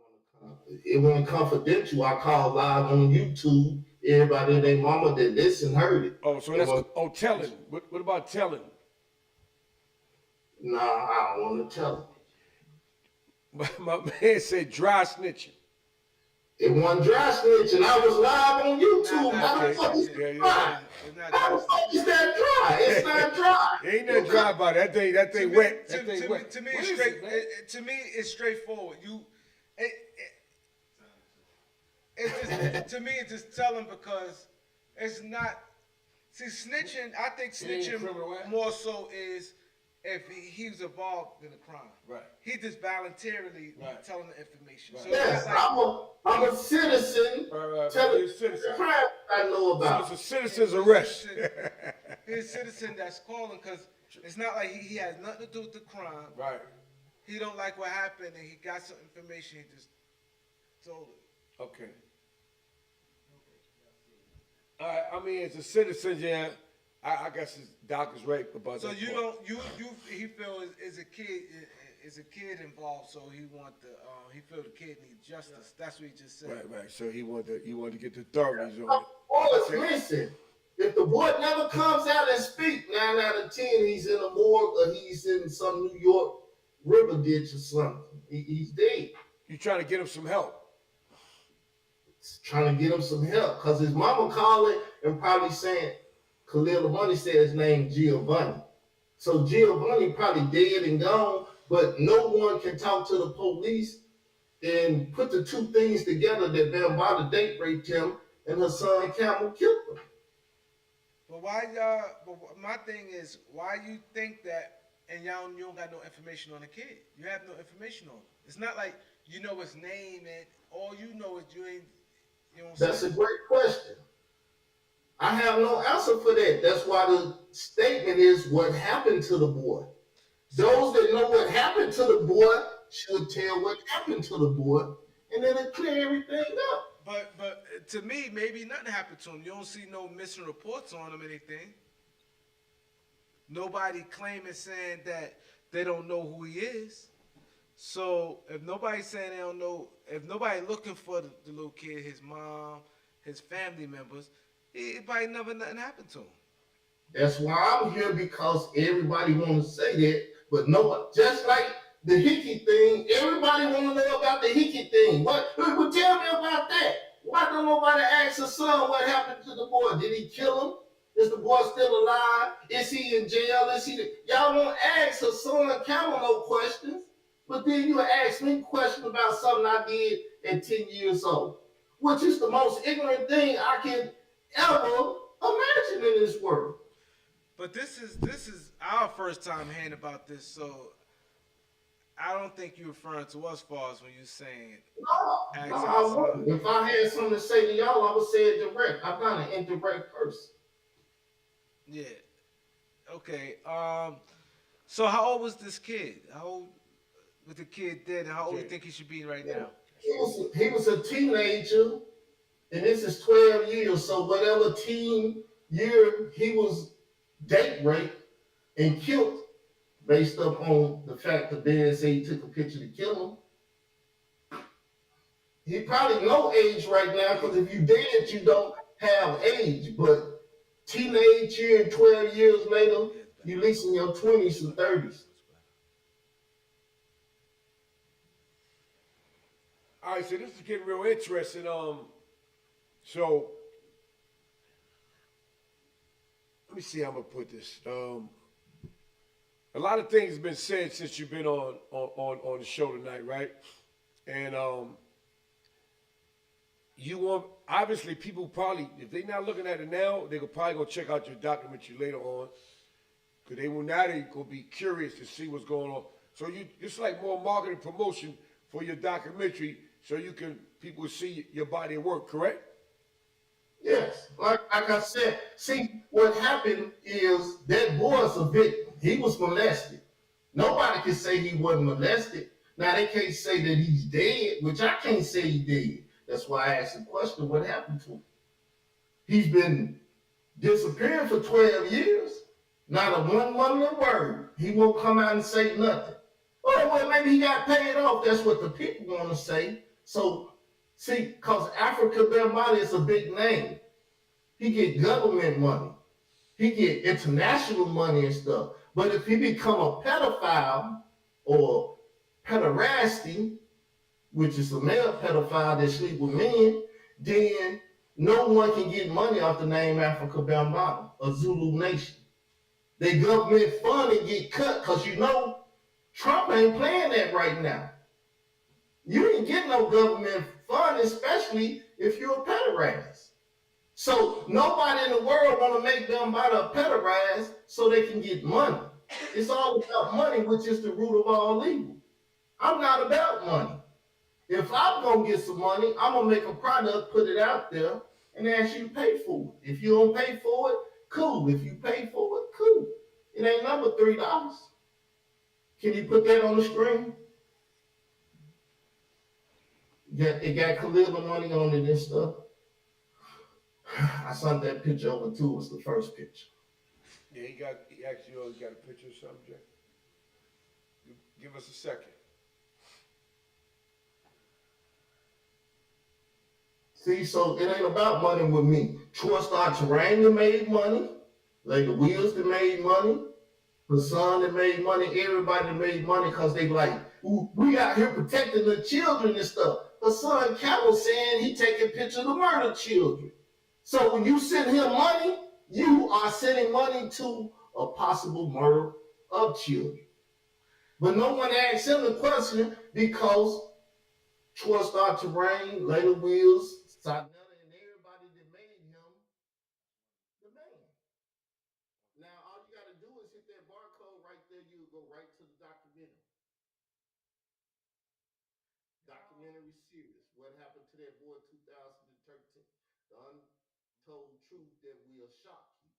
it wasn't confidential. I called live on YouTube. Everybody and their mama that listened heard it. Oh, so that's telling. What about telling? Nah, I don't want to tell them. My man said dry snitching. It wasn't dry snitching. I was live on YouTube. How the fuck is that dry? How the fuck is that dry? It's not dry. Ain't nothing dry about it. That thing wet. That thing wet. To me, it's straight. To me, it's straightforward. To me, it's just telling because it's not. See, snitching. I think snitching more so is if he was involved in a crime. Right. He just voluntarily telling the information. Right. So Yes, I'm a citizen. Right. Telling You're a citizen. the crime I know about. So it's a citizen's arrest. He's a citizen that's calling because it's not like he has nothing to do with the crime. Right. He don't like what happened and he got some information. He just told it. Okay. All right. I mean, as a citizen, yeah, I guess Doc is right about so that. So point. he feel is a kid involved, so he feel the kid needs justice. That's what he just said. Right. So he wanted to get the authorities on it. Boys, listen. If the boy never comes out and speak, 9 out of 10, he's in a morgue or he's in some New York river ditch or something. He's dead. You trying to get him some help? Trying to get him some help because his mama calling and probably saying, Khalil Money said his name Giovanni. So Giovanni probably dead and gone, but no one can talk to the police and put the two things together that Bambaataa date raped him and her son Camel killed him. But but my thing is, why you think that and you don't got no information on the kid? You have no information on him. It's not like you know his name and all you know is you ain't. You know what I'm That's saying? a great question. I have no answer for that. That's why the statement is what happened to the boy. Those that know what happened to the boy should tell what happened to the boy, and then it clear everything up. But to me, maybe nothing happened to him. You don't see no missing reports on him, anything. Nobody claiming saying that they don't know who he is. So if nobody's saying they don't know, if nobody looking for the little kid, his mom, his family members, it probably never nothing happened to him. That's why I'm here, because everybody want to say that, but no one, just like the Hickey thing, everybody want to know about the Hickey thing. What? Tell me about that. Why don't nobody ask the son what happened to the boy? Did he kill him? Is the boy still alive? Is he in jail? Y'all won't ask her son Camel no questions, but then you ask me questions about something I did at 10 years old, which is the most ignorant thing I can ever imagine in this world. But this is our first time hearing about this, so I don't think you're referring to us far as when you're saying. No, I wouldn't. If I had something to say to y'all, I would say it direct. I'm not an indirect person. Yeah. Okay. So how old was this kid? How old was the kid dead, and how old do you think he should be right now? He was a teenager, and this is 12 years. So whatever teen year he was date raped and killed, based upon the fact that Ben said he took a picture to kill him. He probably no age right now, because if you dead, you don't have age. But teenage year and 12 years later, you at least in your 20s and 30s. All right, so this is getting real interesting. So me see how I'm gonna put this. A lot of things have been said since you've been on the show tonight, right? And you want obviously people probably if they're not looking at it now, they could probably go check out your documentary later on, because they gonna be curious to see what's going on. So you it's like more marketing promotion for your documentary, so people see your body of work, correct? Yes, like I said, see, what happened is that boy's a victim. He was molested. Nobody can say he wasn't molested. Now, they can't say that he's dead, which I can't say he's dead. That's why I asked the question, what happened to him? He's been disappearing for 12 years. Not a one word. He won't come out and say nothing. Oh, well, maybe he got paid off. That's what the people want to say. So, see, because Africa Bambaataa is a big name. He get government money. He get international money and stuff. But if he become a pedophile or pederasty, which is a male pedophile that sleep with men, then no one can get money off the name Africa Bambaataa, a Zulu nation. Their government funding get cut because Trump ain't playing that right now. You ain't get no government fund, especially if you're a pederast. So nobody in the world want to make Bambaataa a pederast so they can get money. It's all about money, which is the root of all evil. I'm not about money. If I'm going to get some money, I'm going to make a product, put it out there, and ask you to pay for it. If you don't pay for it, cool. If you pay for it, cool. It ain't number $3. Can you put that on the screen? Yeah, it got Khalil money on it and stuff. I sent that picture over too. It's the first picture. Yeah, he actually got a picture of something, Jay. Give us a second. See, so it ain't about money with me. Troy Star Terrain that made money, like the Wheels that made money, Hassan that made money, everybody that made money because they like, we out here protecting the children and stuff. Hassan Campbell saying he taking pictures of the murdered children. So when you send him money, you are sending money to a possible murder of children. But no one asks him the question because Troy Star Terrain, Layla Wheels, Sarnetta, and everybody that made him the man. Now, all you got to do is hit that barcode right there. You go right to the documentary. Documentary series. What happened to that boy 2013? The untold truth that will shock you.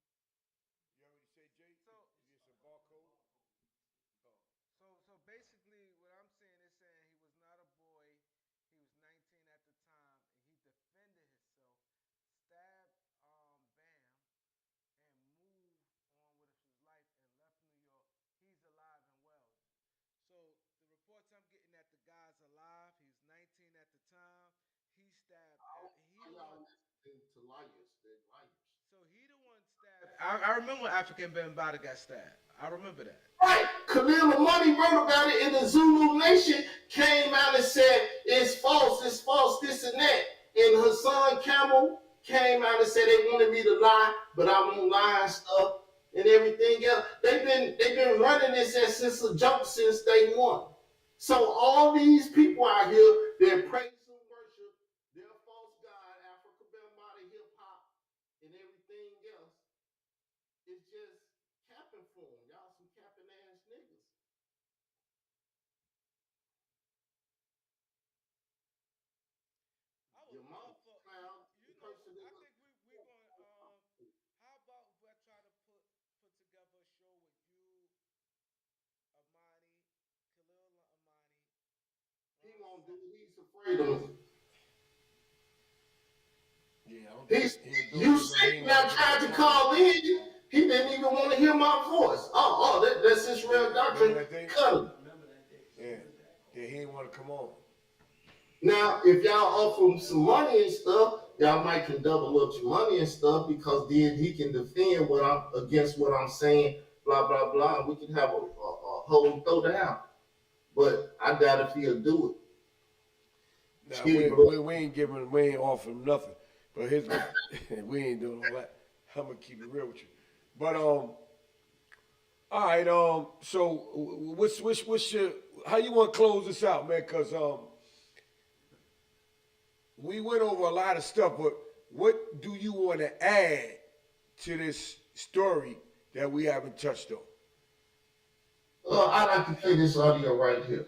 You already said, Jay? Is this a barcode? So basically, what I'm saying is saying he was not a boy. He was 19 at the time, and he defended himself, stabbed Bam, and moved on with his life and left New York. He's alive and well. So the reports I'm getting that the guy's alive. He's 19 at the time. He stabbed. He the one. To liars, they're liars. So he the one stabbed. I remember when African Bambaataa got stabbed. I remember that. Right. Khalil Money wrote about it, and the Zulu Nation came out and said, it's false, this and that. And Hassan Campbell came out and said they wanted me to lie, but I won't lie and stuff and everything else. They've been running this since a joke since day one. So all these people out here, they're praise and worship their false god, Africa Bambaataa, hip hop, and everything else. It's just capping for them. Y'all some capping ass niggas. I would Your mama love for clown, you the know. person that I was think we're going. How about if I try to put together a show with you, Amani, Khalil Amani, he Ron won't do Seth. it. He's afraid of me. Yeah, I don't He's think he'll do you it. see now trying to call in. He didn't even want to hear my voice. That's his real doctrine. Cut him. Yeah, he ain't want to come on. Now, if y'all offer him some money and stuff, y'all might can double up your money and stuff because then he can defend what I'm saying, blah blah blah, and we can have a whole throwdown. But I doubt if he'll do it. Nah, we ain't offering him nothing. But we ain't doing all that. I'm gonna keep it real with you. But all right. So what's your how you want to close this out, man? Cause we went over a lot of stuff, but what do you want to add to this story that we haven't touched on? I'd like to play this audio right here.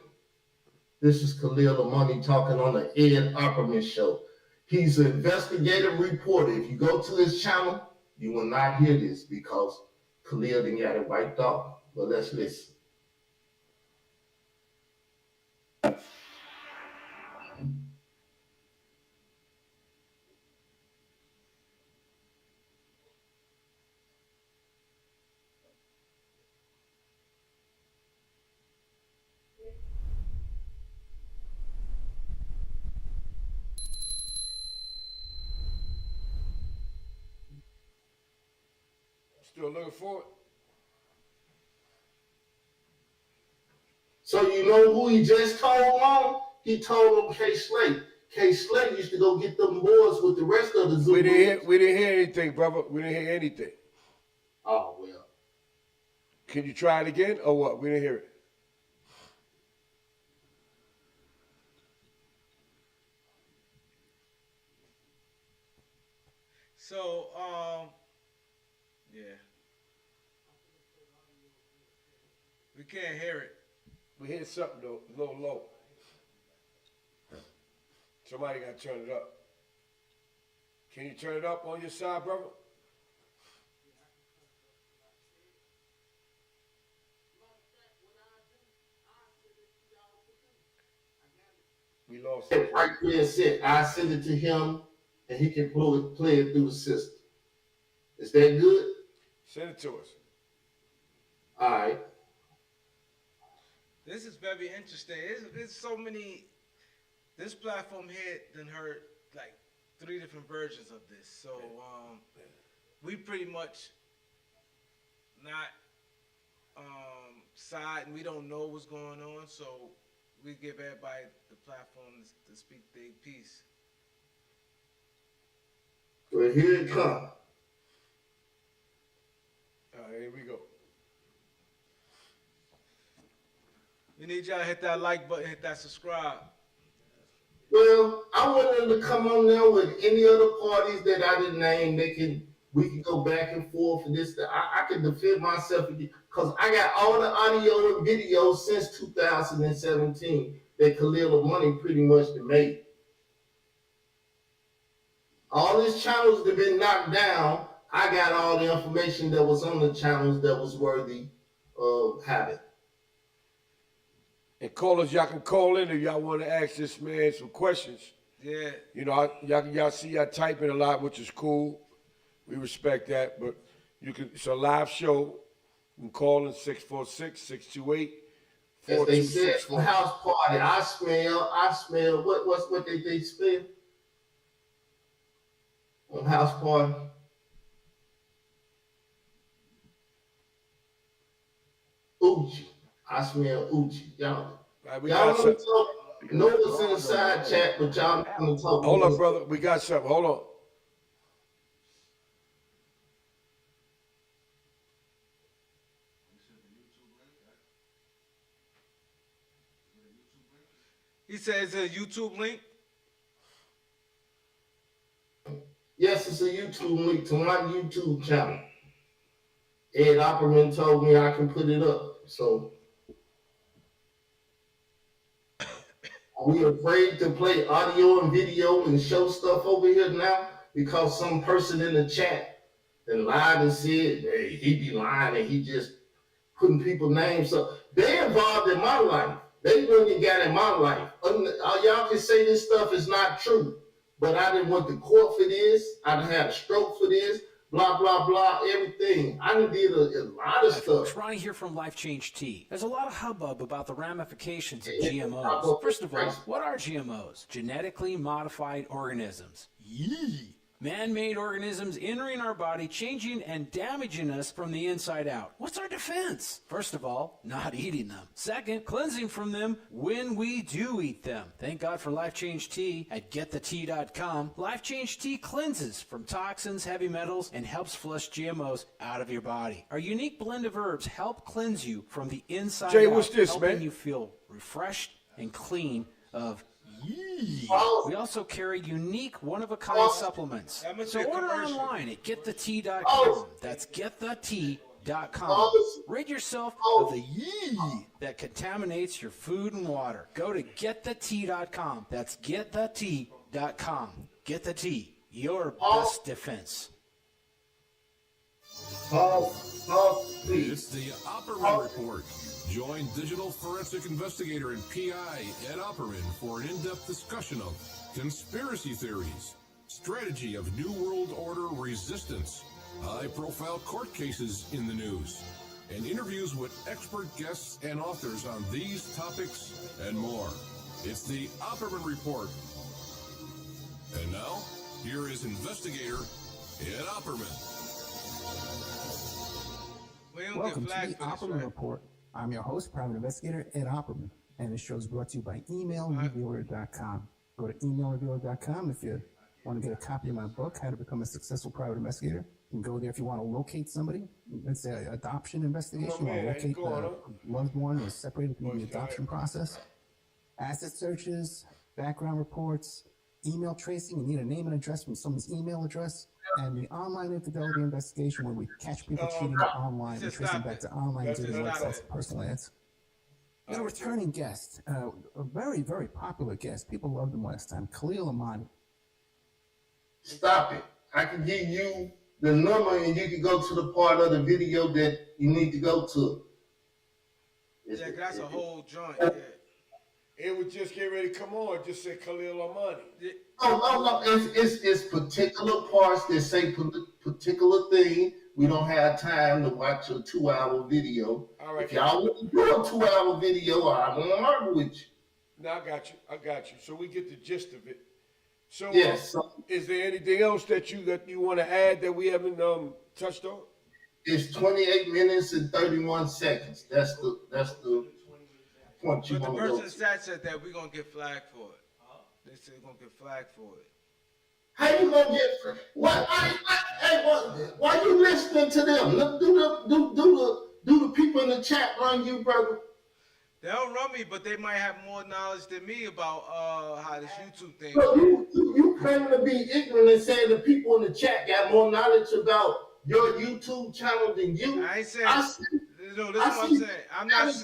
This is Khalil Amani talking on the Ed Opperman show. He's an investigative reporter. If you go to his channel, you will not hear this because Khalil didn't got it wiped off. But let's listen. Still looking for it? So you know who he just told on? He told on K Slate. K Slate used to go get them boys with the rest of the Zoo. We didn't hear anything, brother. We didn't hear anything. Oh well. Can you try it again or what? We didn't hear it. So, yeah. We can't hear it. We hear something though, a little low. Somebody got to turn it up. Can you turn it up on your side, brother? We lost it. Right there said, I send it to him and he can play it through the system. Is that good? Send it to us. All right. This is very interesting. It's so many. This platform here done heard like 3 different versions of this. So we pretty much not side and we don't know what's going on. So we give everybody the platform to speak their piece. Well, here it comes. All right, here we go. We need y'all to hit that like button, hit that subscribe. Well, I want them to come on there with any other parties that I didn't name. We can go back and forth for this. I can defend myself because I got all the audio and video since 2017 that Khalil Money pretty much made. All his channels that been knocked down, I got all the information that was on the channels that was worthy of having. And callers, y'all can call in if y'all want to ask this man some questions. Yeah. You know, y'all see y'all typing a lot, which is cool. We respect that, but it's a live show. You can call in 646-628-4264. As they said, house party. I smell. What they smell on house party? Uchi. I smell Uchi. Y'all want to talk? Know what's in the side chat, but y'all want to talk. Hold on, brother. We got something. Hold on. He says a YouTube link. Yes, it's a YouTube link to my YouTube channel. Ed Opperman told me I can put it up. So are we afraid to play audio and video and show stuff over here now because some person in the chat and lied and said, hey, he be lying and he just putting people's names up. They involved in my life. They really got in my life. Y'all can say this stuff is not true, but I didn't went to court for this. I done had a stroke for this. Blah, blah, blah, everything. I done did a lot of stuff. Folks, Ronnie here from Life Change Tea. There's a lot of hubbub about the ramifications of GMOs. First of all, what are GMOs? Genetically modified organisms. Yee! Man-made organisms entering our body, changing and damaging us from the inside out. What's our defense? First of all, not eating them. Second, cleansing from them when we do eat them. Thank God for Life Change Tea at getthetea.com. Life Change Tea cleanses from toxins, heavy metals, and helps flush GMOs out of your body. Our unique blend of herbs help cleanse you from the inside Jay, out, what's this, helping man? you feel refreshed and clean of yee. Oh. We also carry unique one-of-a-kind supplements. That must So be a order commercial. online at getthetea.com. Oh. That's getthetea.com. Oh. Rid yourself Oh. of the yee that contaminates your food and water. Go to getthetea.com. That's getthetea.com. Get the tea, your best defense. It's the Opperman Report. Join digital forensic investigator and PI Ed Opperman for an in-depth discussion of conspiracy theories, strategy of New World Order resistance, high-profile court cases in the news, and interviews with expert guests and authors on these topics and more. It's the Opperman Report. And now, here is investigator Ed Opperman. We don't Welcome get to flagged the for this, Opperman right? Report. I'm your host, private investigator Ed Opperman, and this show is brought to you by emailrevealer.com. Go to emailrevealer.com if you want to get a copy of my book, How to Become a Successful Private Investigator. You can go there if you want to locate somebody. Let's say an adoption investigation. You want to locate a loved one who was separated from the adoption process. Asset searches, background reports, email tracing. You need a name and address from someone's email address. And the online infidelity investigation, where we catch people cheating online and trace them back to online dating websites and personal ads. We got a returning guest, a very, very popular guest. People loved him last time, Khalil Amani. Stop it. I can give you the number and you can go to the part of the video that you need to go to. Yeah, that's a whole joint. Yeah. It would just get ready to come on. Just say Khalil Amani. No. It's particular parts that say particular thing. We don't have time to watch a 2-hour video. All right. If y'all want to do a 2-hour video, I won't argue with you. No, I got you. So we get the gist of it. So, Yes. Is there anything else that you want to add that we haven't touched on? It's 28 minutes and 31 seconds. That's the point you But the want to go person to. that said that we're going to get flagged for it. They said we're going to get flagged for it. How you gonna get? Why you listening to them? Look, do the people in the chat run you, brother? They don't run me, but they might have more knowledge than me about how this YouTube thing. So you claiming to be ignorant and saying the people in the chat got more knowledge about your YouTube channel than you? I ain't saying. No, listen I what I'm see- saying. I'm not.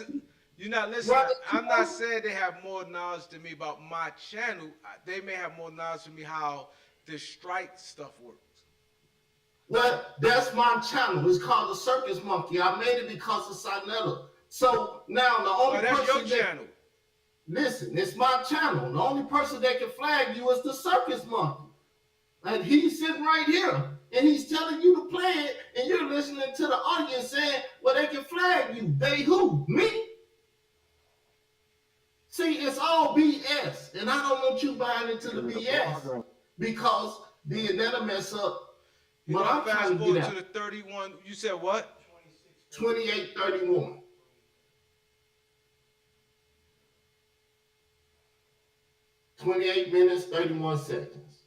You're not listening. I'm not saying they have more knowledge than me about my channel. They may have more knowledge than me how the strike stuff works. Well, that's my channel. It's called the Circus Monkey. I made it because of Sinetta. So now the only that's person your channel. Listen, it's my channel. The only person that can flag you is the Circus Monkey. And he's sitting right here. And he's telling you to play it. And you're listening to the audience saying, well, they can flag you. They who? Me? See, it's all BS. And I don't want you buying into the BS. Because then that'll mess up what I'm Fast trying to forward get to at. the 31. You said what? 28:31. $28 minutes, 31 seconds.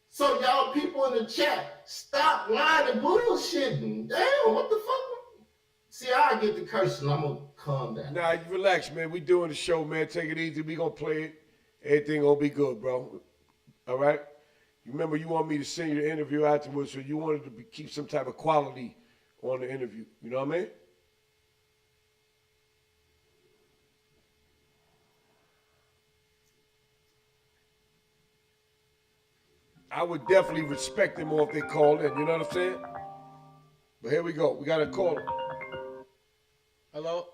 So y'all people in the chat, stop lying and bullshitting. Damn, what the fuck? See, I get the cursing. I'm gonna calm down. Nah, you relax, man. We doing the show, man. Take it easy. We gonna play it. Everything gonna be good, bro. All right? You remember you want me to send you the interview afterwards, so you wanted to keep some type of quality on the interview. You know what I mean? I would definitely respect them more if they called in. You know what I'm saying? But here we go. We got a caller. Hello?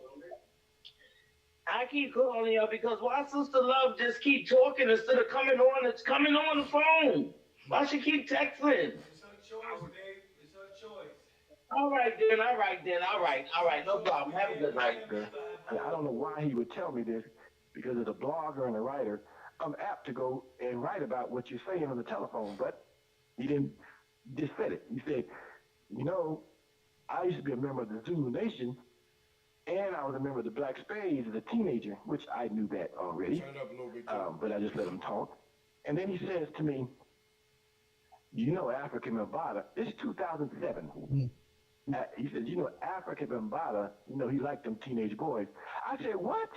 I keep calling y'all because why Sister Love just keep talking instead of coming on? It's coming on the phone. Why she keep texting? It's her choice, babe. It's her choice. All right, no problem. Have a good night, girl. I don't know why he would tell me this, because as a blogger and a writer, I'm apt to go and write about what you're saying on the telephone. But He didn't just said it. He said, you know, I used to be a member of the Zulu Nation, and I was a member of the Black Spades as a teenager, which I knew that already. Turn it up a little bit. But I just let him talk. And then he says to me, you know, African Bambaataa, this is 2007. He said, you know, African Bambaataa, you know, he liked them teenage boys. I said, what?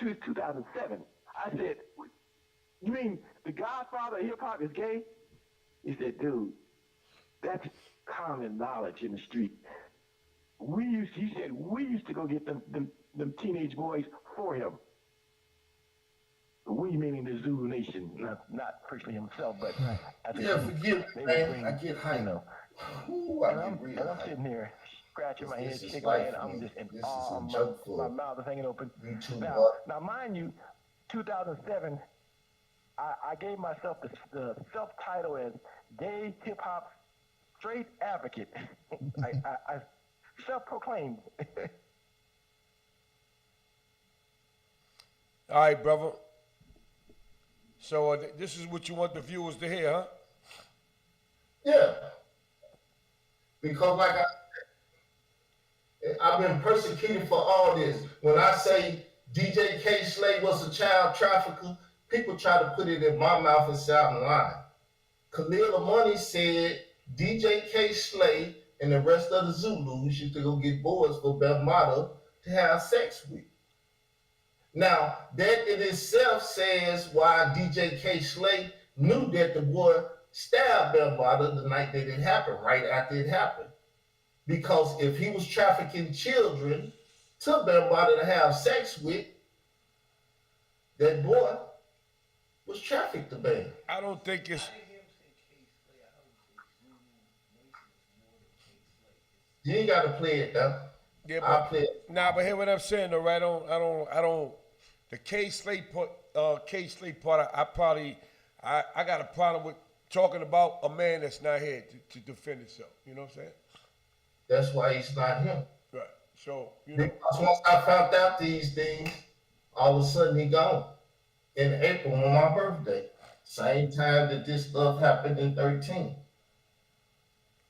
2007. I said, you mean the godfather of hip hop is gay? He said, dude, that's common knowledge in the street. He said, we used to go get them teenage boys for him. We meaning the Zulu Nation, not personally himself, but forgive me, man. I get hyped. You know, and I'm sitting here scratching my head, shaking my head. I'm just in awe. My mouth is hanging open. Now, mind you, 2007, I gave myself the self-title as gay hip-hop straight advocate. I self-proclaimed. All right, brother. So this is what you want the viewers to hear, huh? Yeah. Because like I've been persecuted for all this. When I say DJ K. Slade was a child trafficker, people try to put it in my mouth and sound lying. Khalil Money said DJ K. Slade and the rest of the Zulus used to go get boys for Bambaataa to have sex with. Now, that in itself says why DJ K. Slade knew that the boy stabbed Bambaataa the night that it happened, right after it happened. Because if he was trafficking children to Bambaataa to have sex with, that boy was trafficked to Bam. I don't think it's... You ain't got to play it, though. Yeah, I'll play it. Nah, but hear what I'm saying, though, right? I don't. The K. Slade part, I got a problem with talking about a man that's not here to defend himself. You know what I'm saying? That's why he's not him. Right. So, you know. Because once I found out these things, all of a sudden he gone. In April on my birthday. Same time that this stuff happened in 13.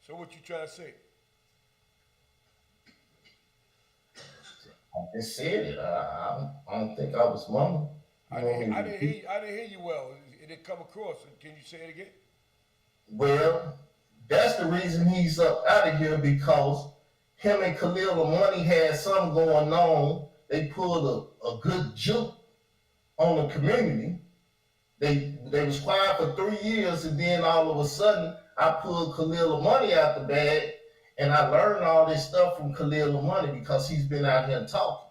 So what you trying to say? I just said it. I don't think I was mumbling. I didn't hear you well. It didn't come across. Can you say it again? Well, that's the reason he's up out of here, because him and Khalil Money had something going on. They pulled a good juke on the community. They was quiet for 3 years, and then all of a sudden I pulled Khalil Money out the bag. And I learned all this stuff from Khalil Money because he's been out here talking.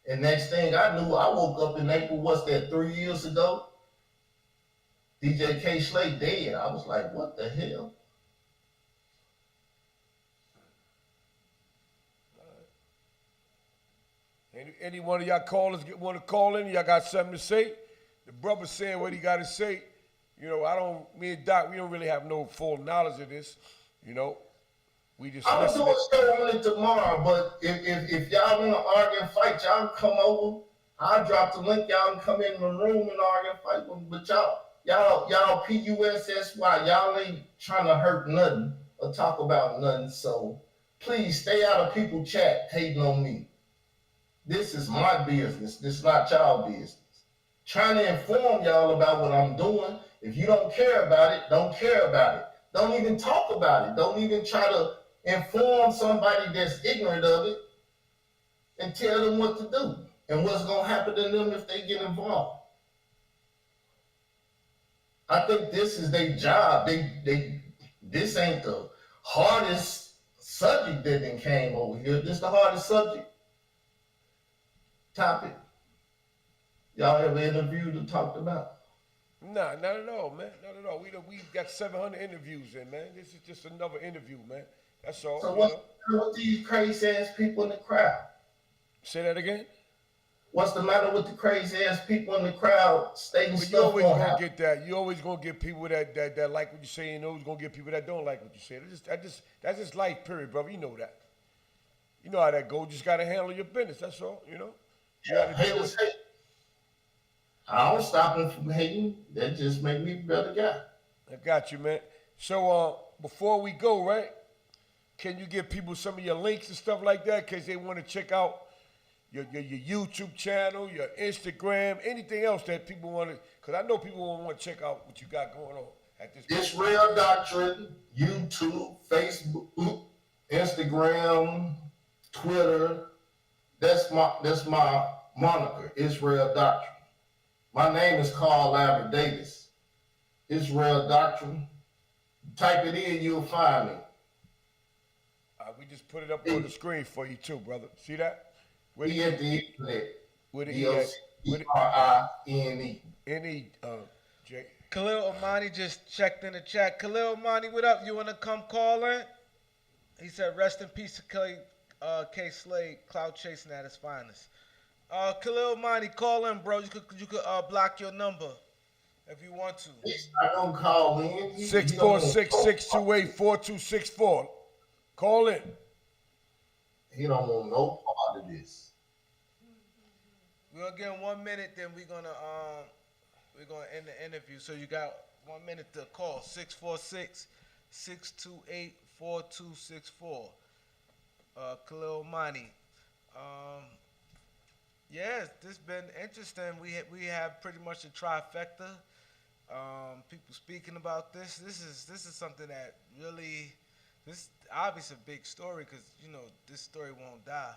And next thing I knew, I woke up in April, what's that, 3 years ago? DJ K. Slade dead. I was like, what the hell? Any one of y'all callers want to call in? Y'all got something to say? The brother saying what he got to say. You know, me and Doc, we don't really have no full knowledge of this, you know. We just I'm gonna do a show on it tomorrow, but if y'all want to argue and fight, y'all can come over. I'll drop the link. Y'all can come in the room and argue and fight with me. But y'all PUSSY, y'all ain't trying to hurt nothing or talk about nothing. So please stay out of people's chat hating on me. This is my business. This is not y'all business. Trying to inform y'all about what I'm doing. If you don't care about it, don't care about it. Don't even talk about it. Don't even try to inform somebody that's ignorant of it and tell them what to do and what's going to happen to them if they get involved. I think this is their job. This ain't the hardest subject that came over here. This the hardest topic y'all ever interviewed or talked about? Nah, not at all, man. Not at all. We've got 700 interviews in, man. This is just another interview, man. That's all. So what's with these crazy ass people in the crowd? Say that again? What's the matter with the crazy ass people in the crowd stating stuff? You always gonna get that. You always gonna get people that like what you say, and always gonna get people that don't like what you say. That's just life, period, brother. You know that. You know how that goes. You just gotta handle your business. That's all. You know. You gotta deal with. I don't stop them from hating. That just make me a better guy. I got you, man. So before we go, right, can you give people some of your links and stuff like that in case they want to check out your YouTube channel, your Instagram, anything else that people want to, because I know people want to check out what you got going on at this point. Israel Doctrine, YouTube, Facebook, Instagram, Twitter. That's my moniker, Israel Doctrine. My name is Carl Albert Davis. Israel Doctrine. Type it in, you'll find me. We just put it up on the screen for you too, brother. See that? Where the at the internet. Where the E-R-I-N-E. N-E, Jay. Khalil Omani just checked in the chat. Khalil Omani, what up? You want to come call in? He said, rest in peace to K Slade, cloud chasing at his finest. Khalil Omani, call in, bro. You could block your number if you want to. I don't call in. 646-628-4264. Call in. He don't want no part of this. We're gonna give him 1 minute, then we're gonna end the interview. So you got 1 minute to call. 646-628-4264. Khalil Mani. Yeah, this been interesting. We have pretty much a trifecta. People speaking about this. This is something that really, this obviously a big story because this story won't die.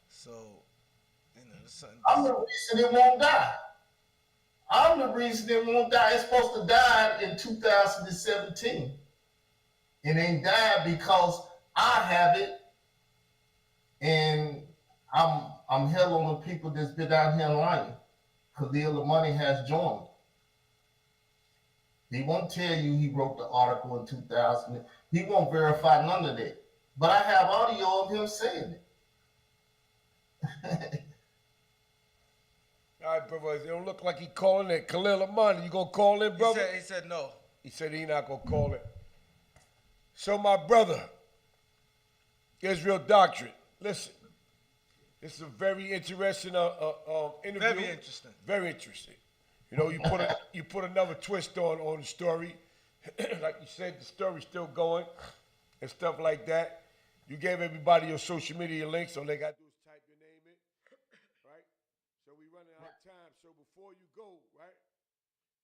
So there's something. I'm the reason it won't die. I'm the reason it won't die. It's supposed to die in 2017. It ain't died because I have it, and I'm hell on the people that's been out here lying. Khalil the Money has joined. He won't tell you he wrote the article in 2000. He won't verify none of that. But I have audio of him saying it. All right, brother. It don't look like he calling it. Khalil Amani, you gonna call in, brother? He said no. He said he not gonna call it. So my brother, Israel Doctrine, listen. This is a very interesting interview. Very interesting. Very interesting. You put another twist on the story. Like you said, the story's still going and stuff like that. You gave everybody your social media links, all they got to do is type your name in, right? So we running out of time. So before you go, right,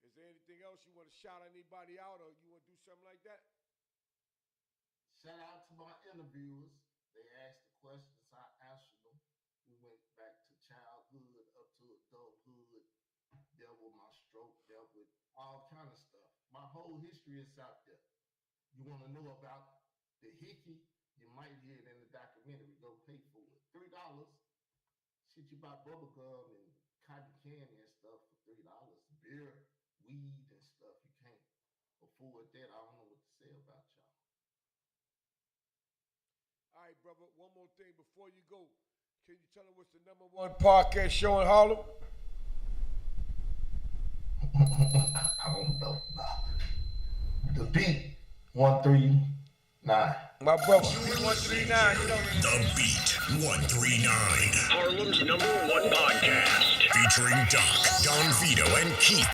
is there anything else you want to shout anybody out or you want to do something like that? Shout out to my interviewers. They asked the questions, I answered them. We went back to childhood up to adulthood, dealt with my stroke, dealt with all kind of stuff. My whole history is out there. You want to know about the hickey? You might hear it in the documentary. Go pay for it. $3. Shit, you buy bubble gum and cotton candy and stuff for $3. Beer, weed and stuff. You can't afford that. I don't know what to say about y'all. All right, brother, one more thing before you go. Can you tell them what's the #1 podcast show in Harlem? I don't know. The Beat 139. My brother. 139. The Beat 139. Harlem's #1 podcast. Featuring Doc, Don Vito, and Keith.